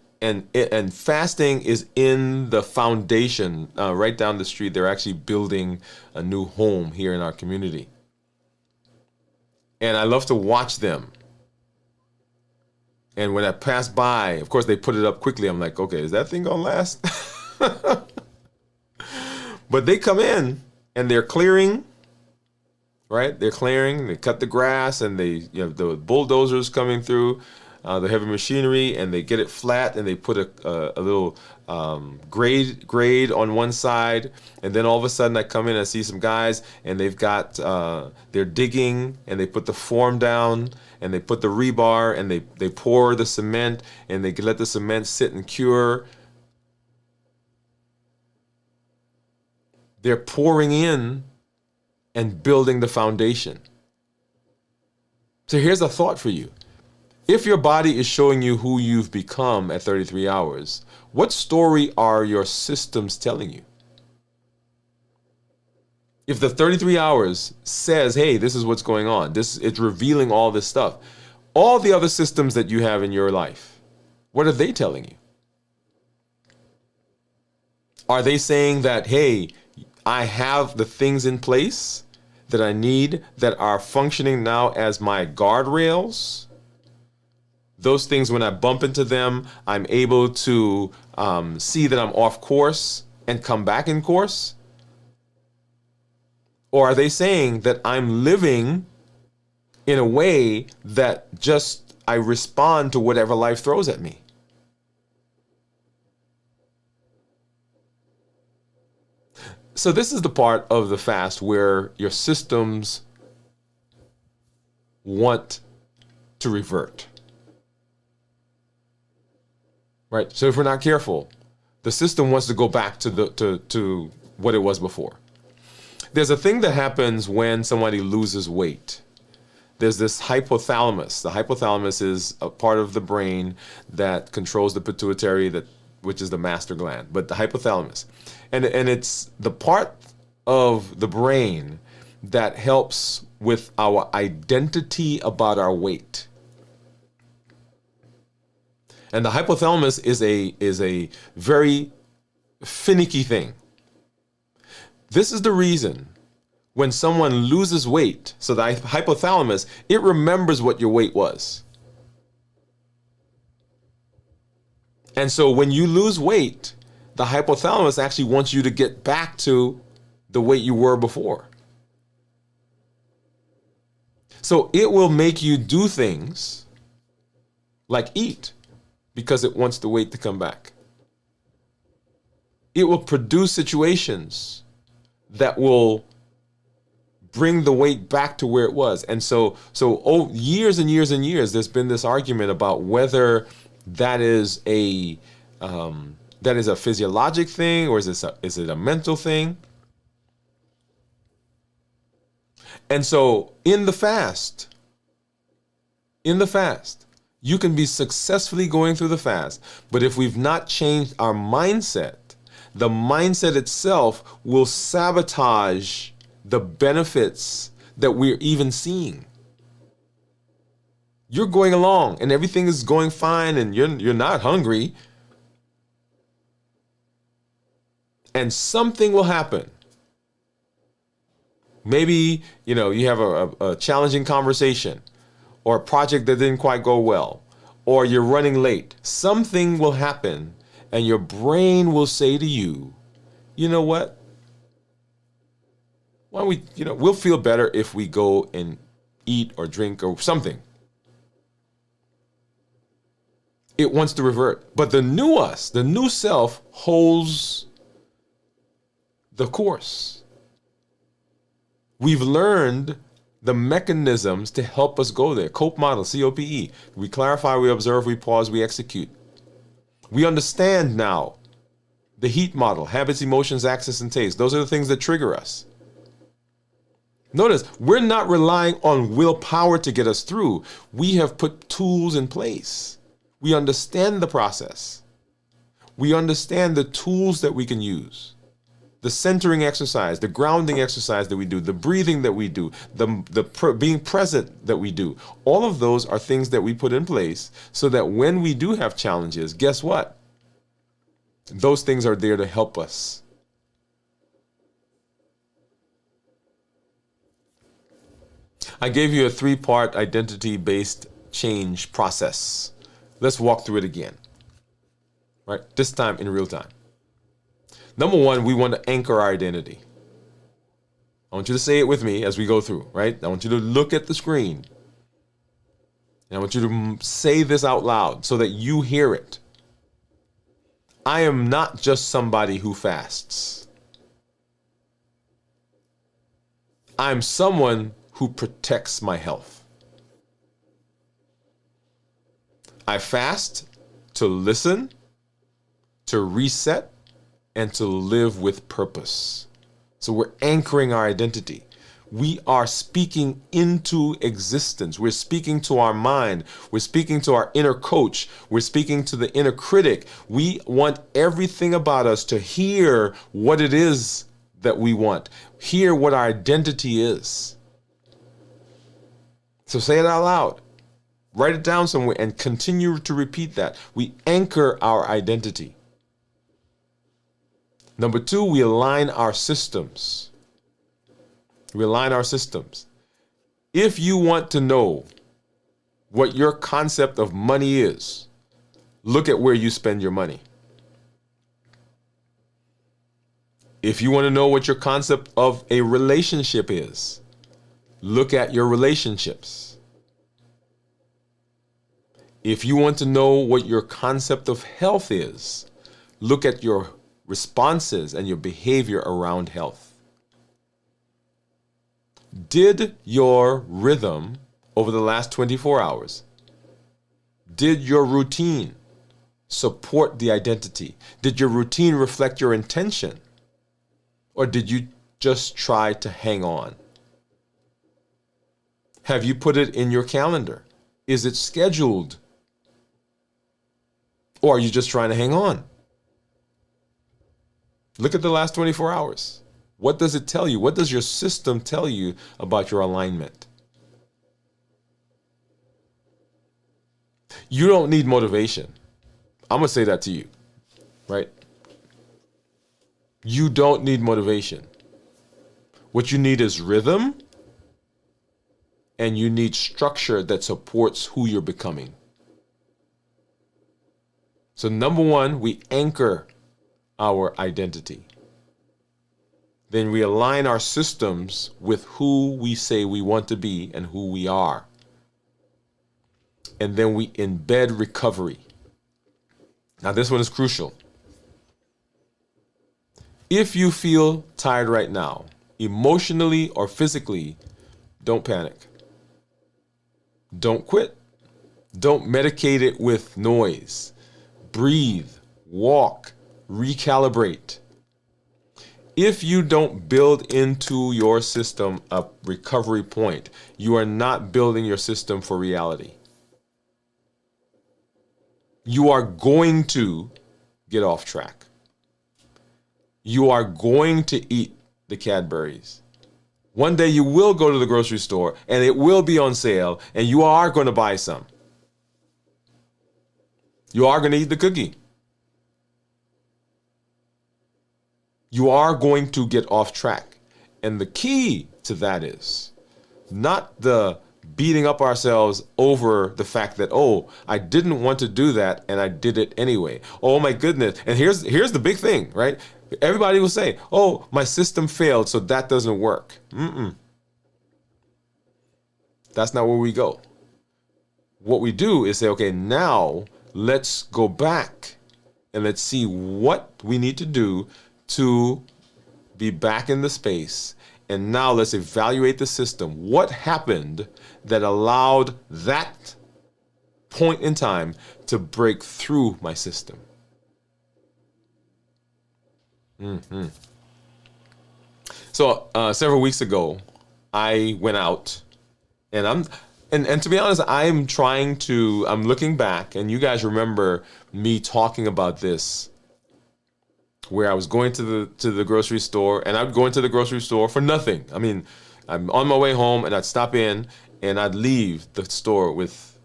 fasting is in the foundation. Right down the street, they're actually building a new home here in our community. And I love to watch them. And when I pass by, of course, they put it up quickly. I'm like, okay, is that thing gonna last? But they come in and they're clearing, right? They're clearing, they cut the grass, and the bulldozers coming through. The heavy machinery, and they get it flat, and they put a little grade on one side, and then all of a sudden I come in and I see some guys, and they've got they're digging, and they put the form down, and they put the rebar, and they pour the cement, and they let the cement sit and cure. They're pouring in and building the foundation. So here's a thought for you. If your body is showing you who you've become at 33 hours, what story are your systems telling you? If the 33 hours says, hey, this is what's going on, it's revealing all this stuff, all the other systems that you have in your life, what are they telling you? Are they saying that, hey, I have the things in place that I need that are functioning now as my guardrails? Those things, when I bump into them, I'm able to see that I'm off course and come back in course? Or are they saying that I'm living in a way that just I respond to whatever life throws at me? So this is the part of the fast where your systems want to revert. Right? So if we're not careful, the system wants to go back to what it was before. There's a thing that happens when somebody loses weight. There's this hypothalamus. The hypothalamus is a part of the brain that controls the pituitary, which is the master gland, but the hypothalamus. And it's the part of the brain that helps with our identity about our weight. And the hypothalamus is a very finicky thing. This is the reason when someone loses weight, so the hypothalamus, it remembers what your weight was. And so when you lose weight, the hypothalamus actually wants you to get back to the weight you were before. So it will make you do things like eat because it wants the weight to come back. It will produce situations that will bring the weight back to where it was. And so years and years and years, there's been this argument about whether that is a physiologic thing or is it a mental thing? And so in the fast, you can be successfully going through the fast, but if we've not changed our mindset, the mindset itself will sabotage the benefits that we're even seeing. You're going along and everything is going fine and you're not hungry. And something will happen. Maybe, you have a challenging conversation or a project that didn't quite go well, or you're running late. Something will happen and your brain will say to you, you know what? Why don't we, we'll feel better if we go and eat or drink or something. It wants to revert. But the new us, the new self, holds the course. We've learned the mechanisms to help us go there. COPE model, COPE. We clarify, we observe, we pause, we execute. We understand now the HEAT model, habits, emotions, access, and taste. Those are the things that trigger us. Notice, we're not relying on willpower to get us through. We have put tools in place. We understand the process. We understand the tools that we can use. The centering exercise, the grounding exercise that we do, the breathing that we do, being present that we do. All of those are things that we put in place so that when we do have challenges, guess what? Those things are there to help us. I gave you a 3-part identity-based change process. Let's walk through it again, right? This time in real time. Number 1, we want to anchor our identity. I want you to say it with me as we go through, right? I want you to look at the screen. And I want you to say this out loud so that you hear it. I am not just somebody who fasts. I'm someone who protects my health. I fast to listen, to reset, and to live with purpose. So we're anchoring our identity. We are speaking into existence. We're speaking to our mind. We're speaking to our inner coach. We're speaking to the inner critic. We want everything about us to hear what it is that we want. Hear what our identity is. So say it out loud. Write it down somewhere and continue to repeat that. We anchor our identity. Number 2, we align our systems. We align our systems. If you want to know what your concept of money is, look at where you spend your money. If you want to know what your concept of a relationship is, look at your relationships. If you want to know what your concept of health is, look at your responses and your behavior around health. Did your rhythm over the last 24 hours? Did your routine support the identity? Did your routine reflect your intention? Or did you just try to hang on? Have you put it in your calendar? Is it scheduled? Or are you just trying to hang on? Look at the last 24 hours. What does it tell you? What does your system tell you about your alignment? You don't need motivation. I'm going to say that to you, right? You don't need motivation. What you need is rhythm, and you need structure that supports who you're becoming. So number one, we anchor our identity. Then we align our systems with who we say we want to be and who we are. And then we embed recovery. Now this one is crucial. If you feel tired right now, emotionally or physically, don't panic. Don't quit. Don't medicate it with noise. Breathe, walk, recalibrate. If you don't build into your system a recovery point, you are not building your system for reality. You are going to get off track. You are going to eat the Cadburys. One day you will go to the grocery store and it will be on sale and you are going to buy some. You are going to eat the cookie. You are going to get off track. And the key to that is not the beating up ourselves over the fact that, oh, I didn't want to do that and I did it anyway. Oh my goodness. And here's the big thing, right? Everybody will say, oh, my system failed, so that doesn't work. That's not where we go. What we do is say, okay, now let's go back and let's see what we need to do to be back in the space. And now let's evaluate the system. What happened that allowed that point in time to break through my system? So several weeks ago, I went out, and to be honest, I'm looking back, and you guys remember me talking about this, where I was going to the grocery store, and I'd go into the grocery store for nothing. I mean, I'm on my way home, and I'd stop in, and I'd leave the store with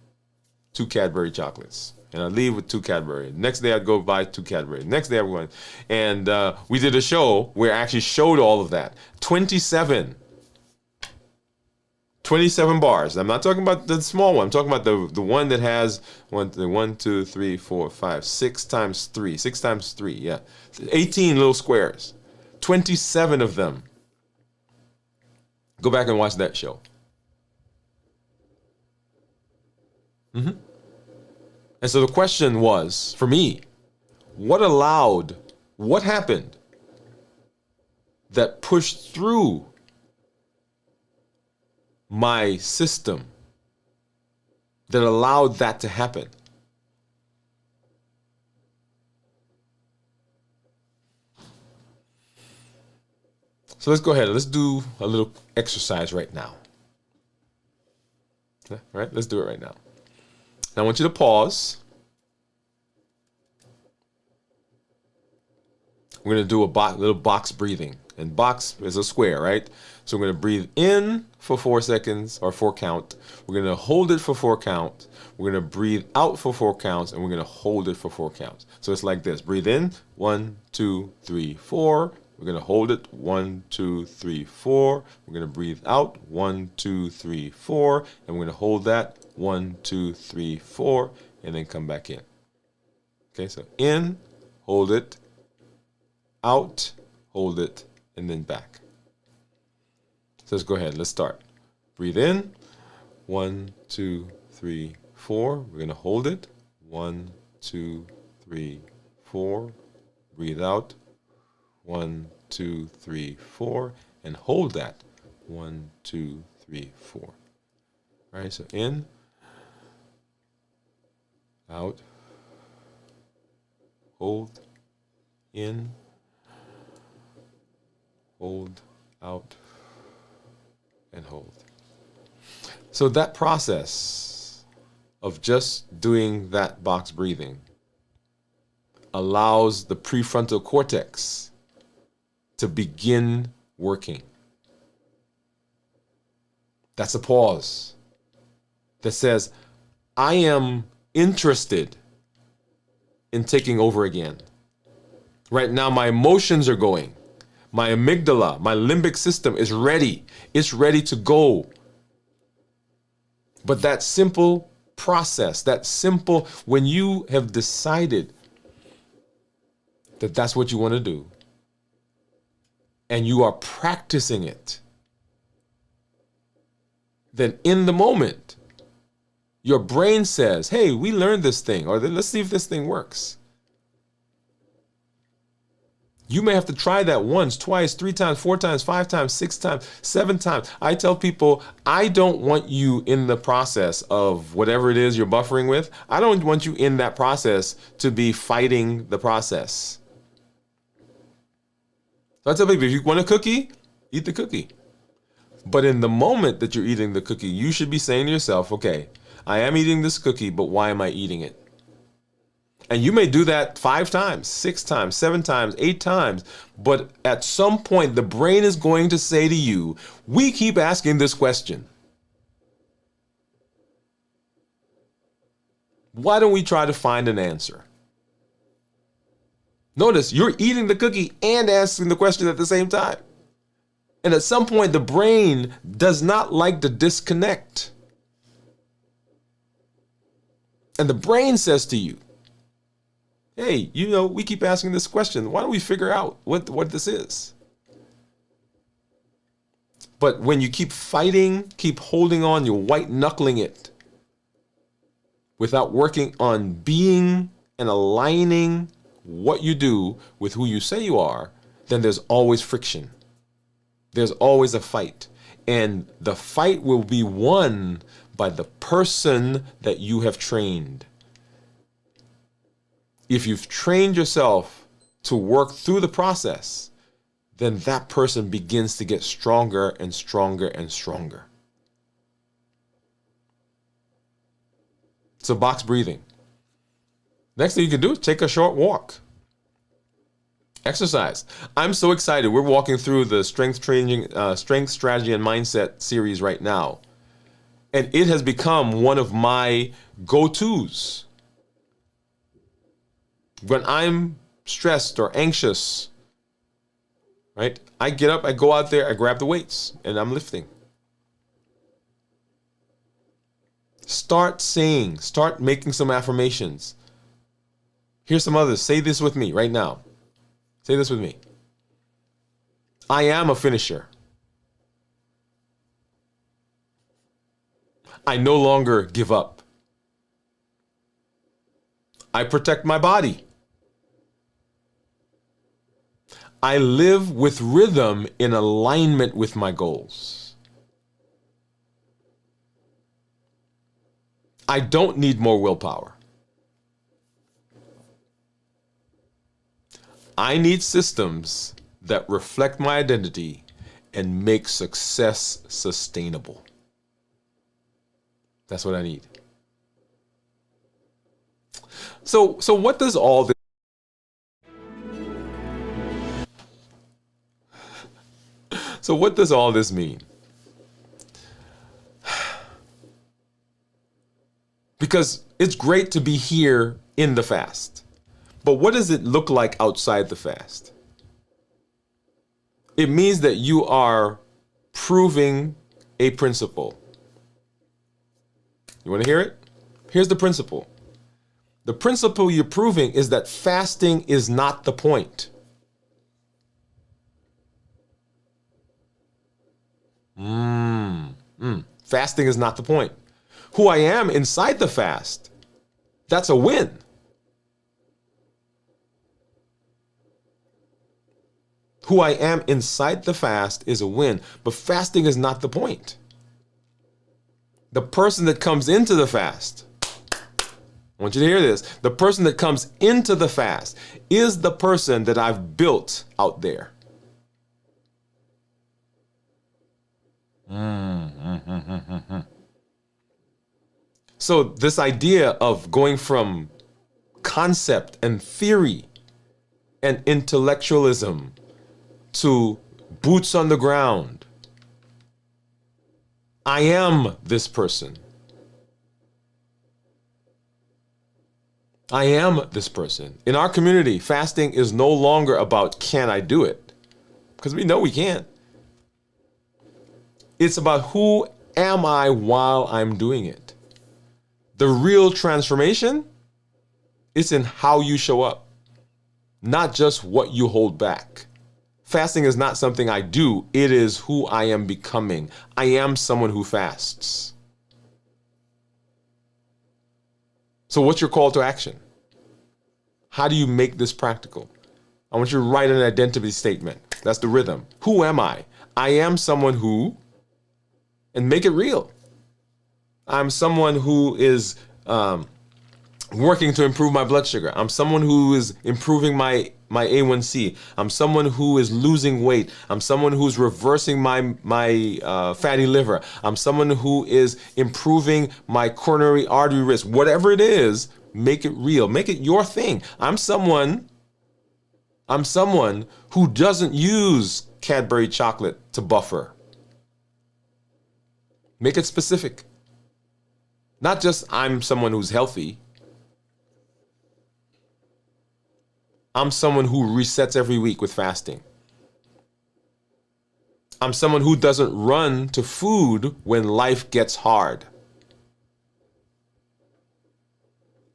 2 Cadbury chocolates. And I'd leave with 2 Cadbury. Next day, I'd go buy 2 Cadbury. Next day, I'm going. And we did a show where I actually showed all of that. 27 bars. I'm not talking about the small one. I'm talking about the one that has 1, 2, 3, 4, 5, 6 times 3. 6 times 3, yeah. 18 little squares. 27 of them. Go back and watch that show. And so the question was, for me, what happened that pushed through my system that allowed that to happen? So let's go ahead. Let's do a little exercise right now. All right, let's do it right now. Now I want you to pause. We're going to do a little box breathing. And box is a square, right? So we're going to breathe in for 4 seconds, or 4 count. We're going to hold it for 4 count. We're going to breathe out for 4 counts, and we're going to hold it for 4 counts. So it's like this. Breathe in, 1, 2, 3, 4. We're going to hold it, 1, 2, 3, 4. We're going to breathe out, 1, 2, 3, 4. And we're going to hold that, 1, 2, 3, 4, and then come back in. Okay, so in, hold it, out, hold it, and then back. So let's go ahead. Let's start. Breathe in, 1, 2, 3, 4. We're going to hold it, 1, 2, 3, 4. Breathe out, 1, 2, 3, 4, and hold that, 1, 2, 3, 4. right? So in, out, hold, in, hold, out, and hold. So that process of just doing that box breathing allows the prefrontal cortex to begin working. That's a pause that says, I am interested in taking over again. Right now, my emotions are going. My amygdala, my limbic system is ready. It's ready to go. But that simple process, when you have decided that that's what you want to do, and you are practicing it, then in the moment, your brain says, hey, we learned this thing, or let's see if this thing works. You may have to try that once, twice, 3 times, 4 times, 5 times, 6 times, 7 times. I tell people, I don't want you in the process of whatever it is you're buffering with. I don't want you in that process to be fighting the process. So I tell people, if you want a cookie, eat the cookie. But in the moment that you're eating the cookie, you should be saying to yourself, okay, I am eating this cookie, but why am I eating it? And you may do that 5 times, 6 times, 7 times, 8 times. But at some point, the brain is going to say to you, we keep asking this question. Why don't we try to find an answer? Notice you're eating the cookie and asking the question at the same time. And at some point, the brain does not like to disconnect. And the brain says to you, hey, we keep asking this question. Why don't we figure out what this is? But when you keep fighting, keep holding on, you're white knuckling it without working on being and aligning what you do with who you say you are, then there's always friction. There's always a fight. And the fight will be won by the person that you have trained. If you've trained yourself to work through the process, then that person begins to get stronger and stronger and stronger. So box breathing. Next thing you can do is take a short walk. Exercise. I'm so excited. We're walking through the strength training, strength strategy and mindset series right now. And it has become one of my go-tos. When I'm stressed or anxious, right? I get up, I go out there, I grab the weights, and I'm lifting. Start making some affirmations. Here's some others. Say this with me right now. Say this with me. I am a finisher. I no longer give up. I protect my body. I live with rhythm in alignment with my goals. I don't need more willpower. I need systems that reflect my identity and make success sustainable. That's what I need. So what does all this So what does all this mean? Because it's great to be here in the fast. But what does it look like outside the fast? It means that you are proving a principle. You want to hear it? Here's the principle. The principle you're proving is that fasting is not the point. Fasting is not the point. Who I am inside the fast, that's a win. Who I am inside the fast is a win, but fasting is not the point. The person that comes into the fast, I want you to hear this. The person that comes into the fast is the person that I've built out there. So this idea of going from concept and theory and intellectualism to boots on the ground. I am this person. I am this person. In our community, fasting is no longer about can I do it? Because we know we can't. It's about who am I while I'm doing it. The real transformation is in how you show up, not just what you hold back. Fasting is not something I do. It is who I am becoming. I am someone who fasts. So what's your call to action? How do you make this practical? I want you to write an identity statement. That's the rhythm. Who am I? I am someone who, and make it real. I'm someone who is working to improve my blood sugar. I'm someone who is improving my A1C. I'm someone who is losing weight. I'm someone who's reversing my fatty liver. I'm someone who is improving my coronary artery risk. Whatever it is, make it real. Make it your thing. I'm someone who doesn't use Cadbury chocolate to buffer. Make it specific. Not just I'm someone who's healthy. I'm someone who resets every week with fasting. I'm someone who doesn't run to food when life gets hard.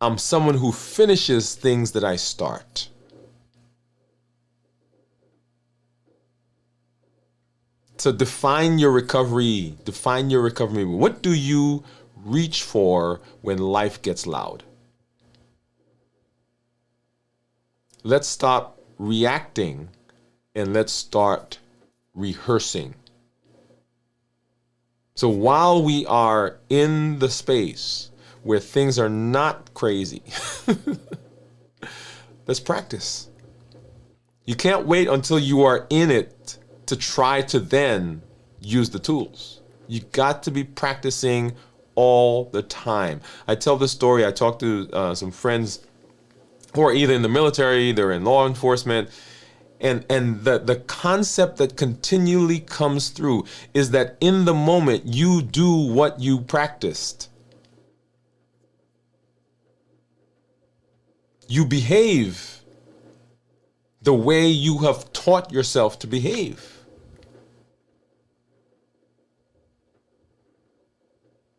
I'm someone who finishes things that I start. So define your recovery. Define your recovery. What do you reach for when life gets loud? Let's stop reacting and let's start rehearsing. So while we are in the space where things are not crazy, let's practice. You can't wait until you are in it to try to then use the tools. You got to be practicing all the time. I tell this story. I talked to some friends who are either in the military, they're in law enforcement, and the concept that continually comes through is that in the moment you do what you practiced. You behave the way you have taught yourself to behave.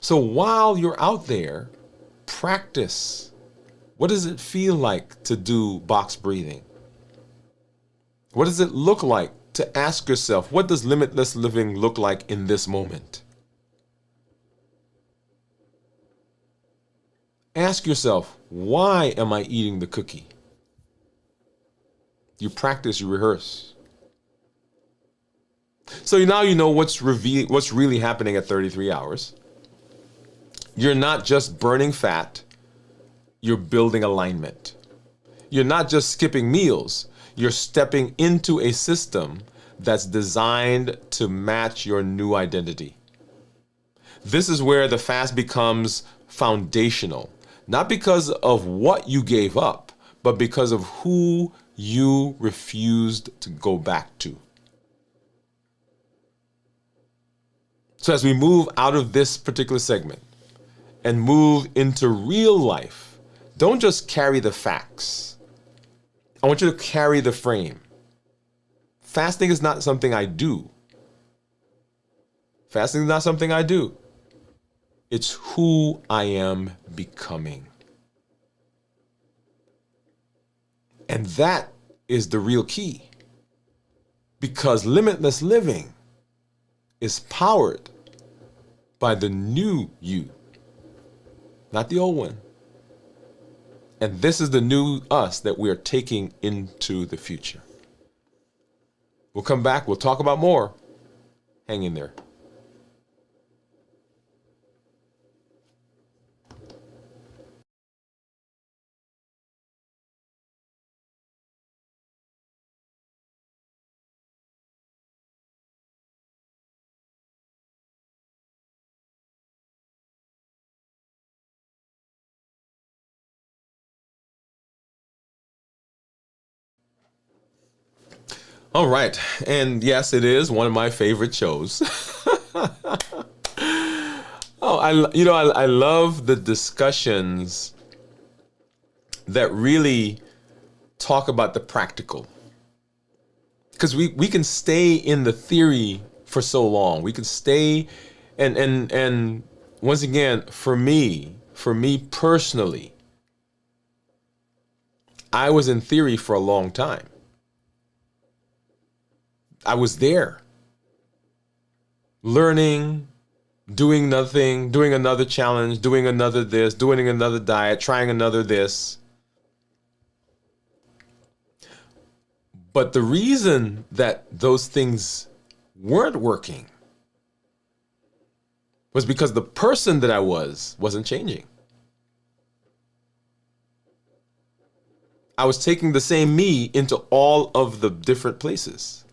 So while you're out there, practice. What does it feel like to do box breathing? What does it look like to ask yourself, what does limitless living look like in this moment? Ask yourself, why am I eating the cookie? You practice, you rehearse. So now you know what's really happening at 33 hours. You're not just burning fat, you're building alignment. You're not just skipping meals, you're stepping into a system that's designed to match your new identity. This is where the fast becomes foundational, not because of what you gave up, but because of who you refused to go back to. So as we move out of this particular segment and move into real life, don't just carry the facts. I want you to carry the frame. Fasting is not something I do. Fasting is not something I do. It's who I am becoming. And that is the real key. Because limitless living is powered by the new you, not the old one. And this is the new us that we are taking into the future. We'll come back. We'll talk about more. Hang in there. All right. And yes, it is one of my favorite shows. Oh, I love the discussions that really talk about the practical. Because we can stay in the theory for so long. We can stay and once again, for me personally, I was in theory for a long time. I was there, learning, doing nothing, doing another challenge, doing another this, doing another diet, trying another this. But the reason that those things weren't working was because the person that I wasn't changing. I was taking the same me into all of the different places.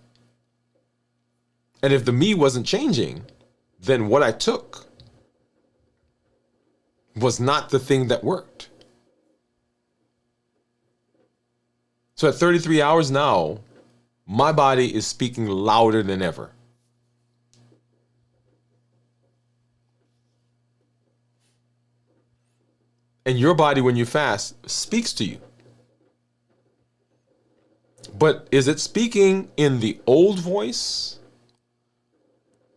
And if the me wasn't changing, then what I took was not the thing that worked. So at 33 hours now, my body is speaking louder than ever. And your body, when you fast, speaks to you. But is it speaking in the old voice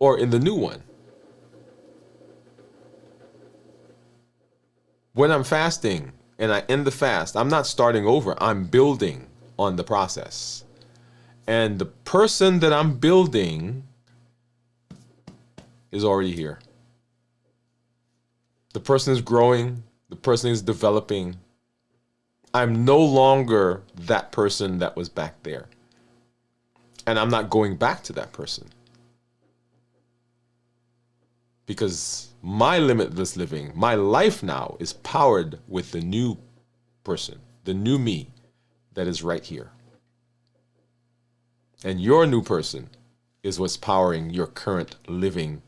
or in the new one? When I'm fasting and I end the fast, I'm not starting over. I'm building on the process. And the person that I'm building is already here. The person is growing. The person is developing. I'm no longer that person that was back there. And I'm not going back to that person. Because my limitless living, my life now is powered with the new person, the new me that is right here. And your new person is what's powering your current living.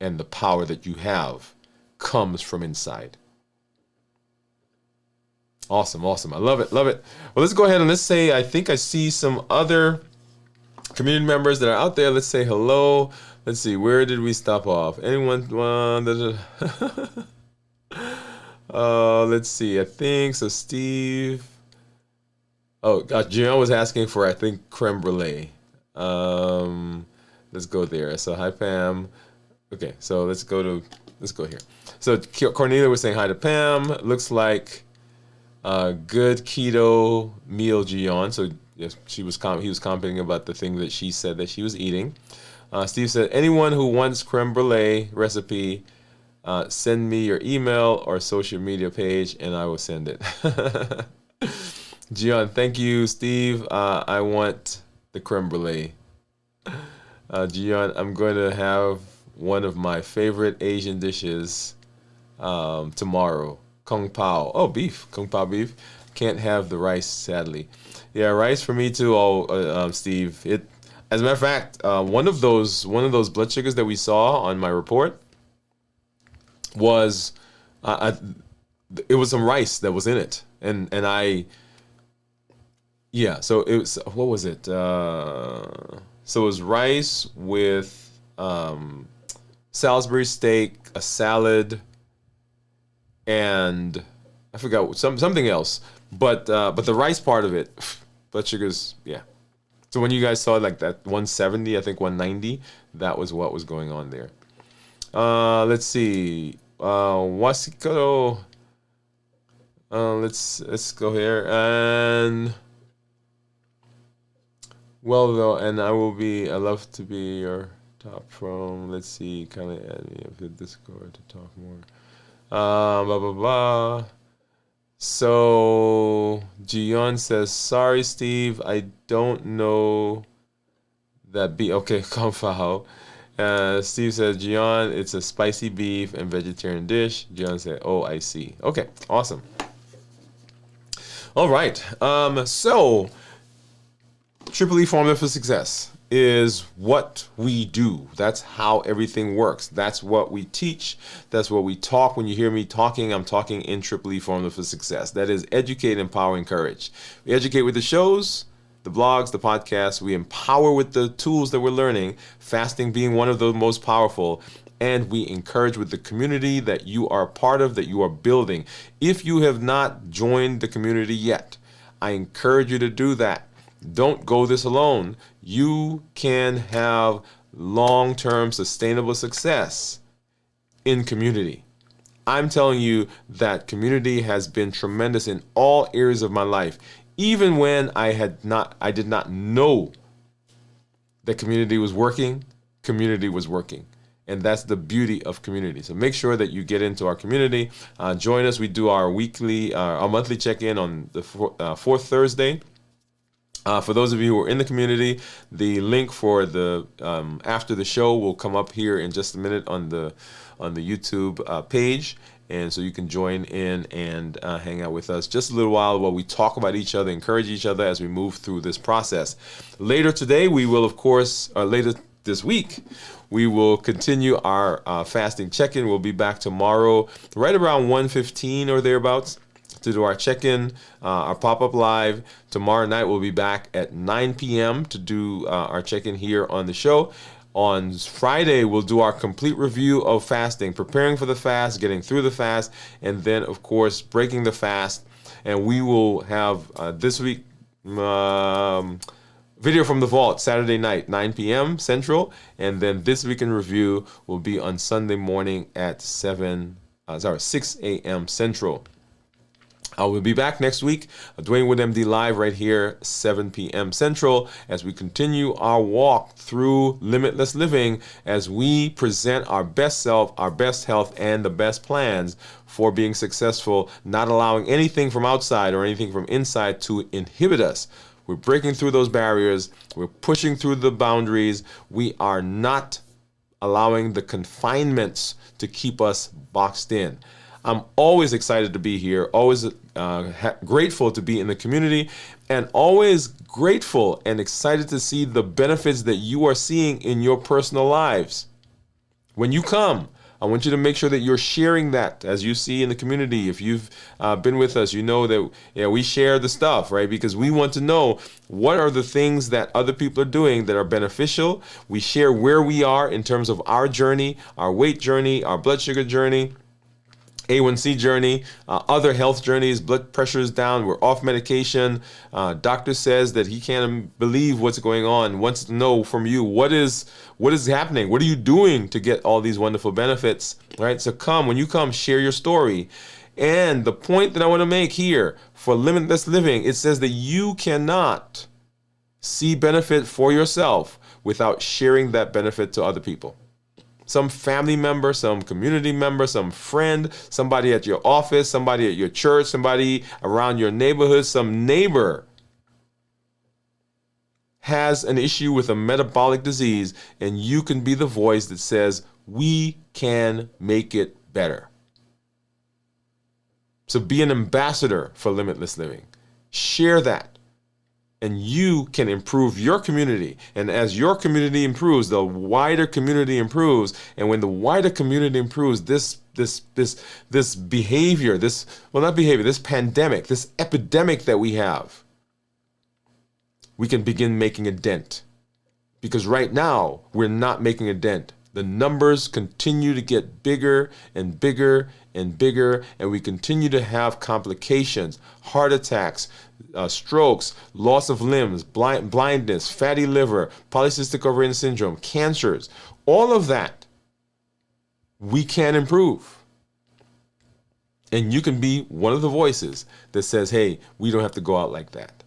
And the power that you have comes from inside. Awesome, awesome. I love it, love it. Well, let's go ahead and let's say, I think I see some other community members that are out there. Let's say hello. Let's see, where did we stop off? Anyone? Let's see. I think so. Steve. Oh, gosh, Gian was asking for, I think, creme brulee. Let's go there. So hi, Pam. Okay, so let's go here. So Cornelia was saying hi to Pam. Looks like good keto meal, Gian. So yes, he was commenting about the thing that she said that she was eating. Steve said, anyone who wants creme brulee recipe, send me your email or social media page and I will send it. Gian, thank you, Steve. I want the creme brulee. Gian, I'm going to have one of my favorite Asian dishes tomorrow. Kung Pao. Oh, beef. Kung Pao beef. Can't have the rice, sadly. Yeah, rice for me too, Steve. As a matter of fact, one of those blood sugars that we saw on my report was it was some rice that was in it, and so it was, what was it? So it was rice with Salisbury steak, a salad, and I forgot something else. But the rice part of it, blood sugars, yeah. So when you guys saw like that 170, I think 190, that was what was going on there. Let's see. Wasiko. Let's go here. And well though, and I love to be your top from, let's see, kind of add me up to Discord to talk more. Blah blah blah. So Gian says, sorry Steve, I don't know that beef. Okay, Confao. Steve says, Gian, it's a spicy beef and vegetarian dish. Gian said, oh, I see. Okay, awesome. All right. So Triple E Formula for Success is what we do. That's how everything works. That's what we teach. That's what we talk. When you hear me talking, I'm talking in Triple E Formula for Success. That is educate, empower, encourage. We educate with the shows. the blogs, the podcasts. We empower with the tools that we're learning, fasting being one of the most powerful. And we encourage with the community that you are part of, that you are building. If you have not joined the community yet, I encourage you to do that. Don't go this alone. You can have long-term sustainable success in community. I'm telling you that community has been tremendous in all areas of my life. Even when I did not know that community was working, community was working. And that's the beauty of community. So make sure that you get into our community. Join us. We do our monthly check-in on the fourth Thursday. For those of you who are in the community, the link for the after the show will come up here in just a minute on the YouTube page. And so you can join in and hang out with us just a little while we talk about each other, encourage each other as we move through this process. Later today, we will, of course, later this week, we will continue our fasting check-in. We'll be back tomorrow right around 1:15 or thereabouts to do our check-in, our pop-up live. Tomorrow night we'll be back at 9 p.m. to do our check-in here on the show. On Friday, we'll do our complete review of fasting, preparing for the fast, getting through the fast, and then, of course, breaking the fast. And we will have this week video from the vault Saturday night, 9 p.m. Central. And then This Week in Review will be on Sunday morning at 6 a.m. Central. We'll be back next week, Dwain Woode MD Live right here, 7 p.m. Central, as we continue our walk through limitless living, as we present our best self, our best health, and the best plans for being successful, not allowing anything from outside or anything from inside to inhibit us. We're breaking through those barriers. We're pushing through the boundaries. We are not allowing the confinements to keep us boxed in. I'm always excited to be here, always grateful to be in the community, and always grateful and excited to see the benefits that you are seeing in your personal lives. When you come, I want you to make sure that you're sharing that as you see in the community. If you've been with us, you know that we share the stuff, right? Because we want to know what are the things that other people are doing that are beneficial. We share where we are in terms of our journey, our weight journey, our blood sugar journey, A1C journey, other health journeys. Blood pressure is down. We're off medication. Doctor says that he can't believe what's going on. Wants to know from you what is happening. What are you doing to get all these wonderful benefits? Right. So when you come, share your story. And the point that I want to make here for limitless living, it says that you cannot see benefit for yourself without sharing that benefit to other people. Some family member, some community member, some friend, somebody at your office, somebody at your church, somebody around your neighborhood, some neighbor has an issue with a metabolic disease, and you can be the voice that says, we can make it better. So be an ambassador for limitless living. Share that. And you can improve your community. And as your community improves, the wider community improves. And when the wider community improves, this behavior, this pandemic, this epidemic that we have, we can begin making a dent. Because right now, we're not making a dent. The numbers continue to get bigger and bigger and bigger, and we continue to have complications, heart attacks, strokes, loss of limbs, blindness, fatty liver, polycystic ovarian syndrome, cancers. All of that we can improve. And you can be one of the voices that says, hey, we don't have to go out like that.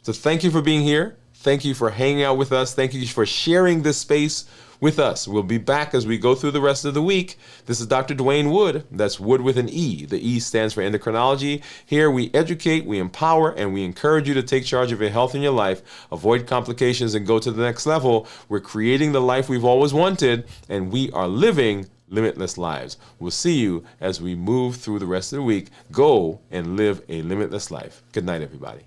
So thank you for being here. Thank you for hanging out with us. Thank you for sharing this space with us. We'll be back as we go through the rest of the week. This is Dr. Dwain Woode. That's Wood with an E. The E stands for endocrinology. Here we educate, we empower, and we encourage you to take charge of your health and your life, avoid complications, and go to the next level. We're creating the life we've always wanted, and we are living limitless lives. We'll see you as we move through the rest of the week. Go and live a limitless life. Good night, everybody.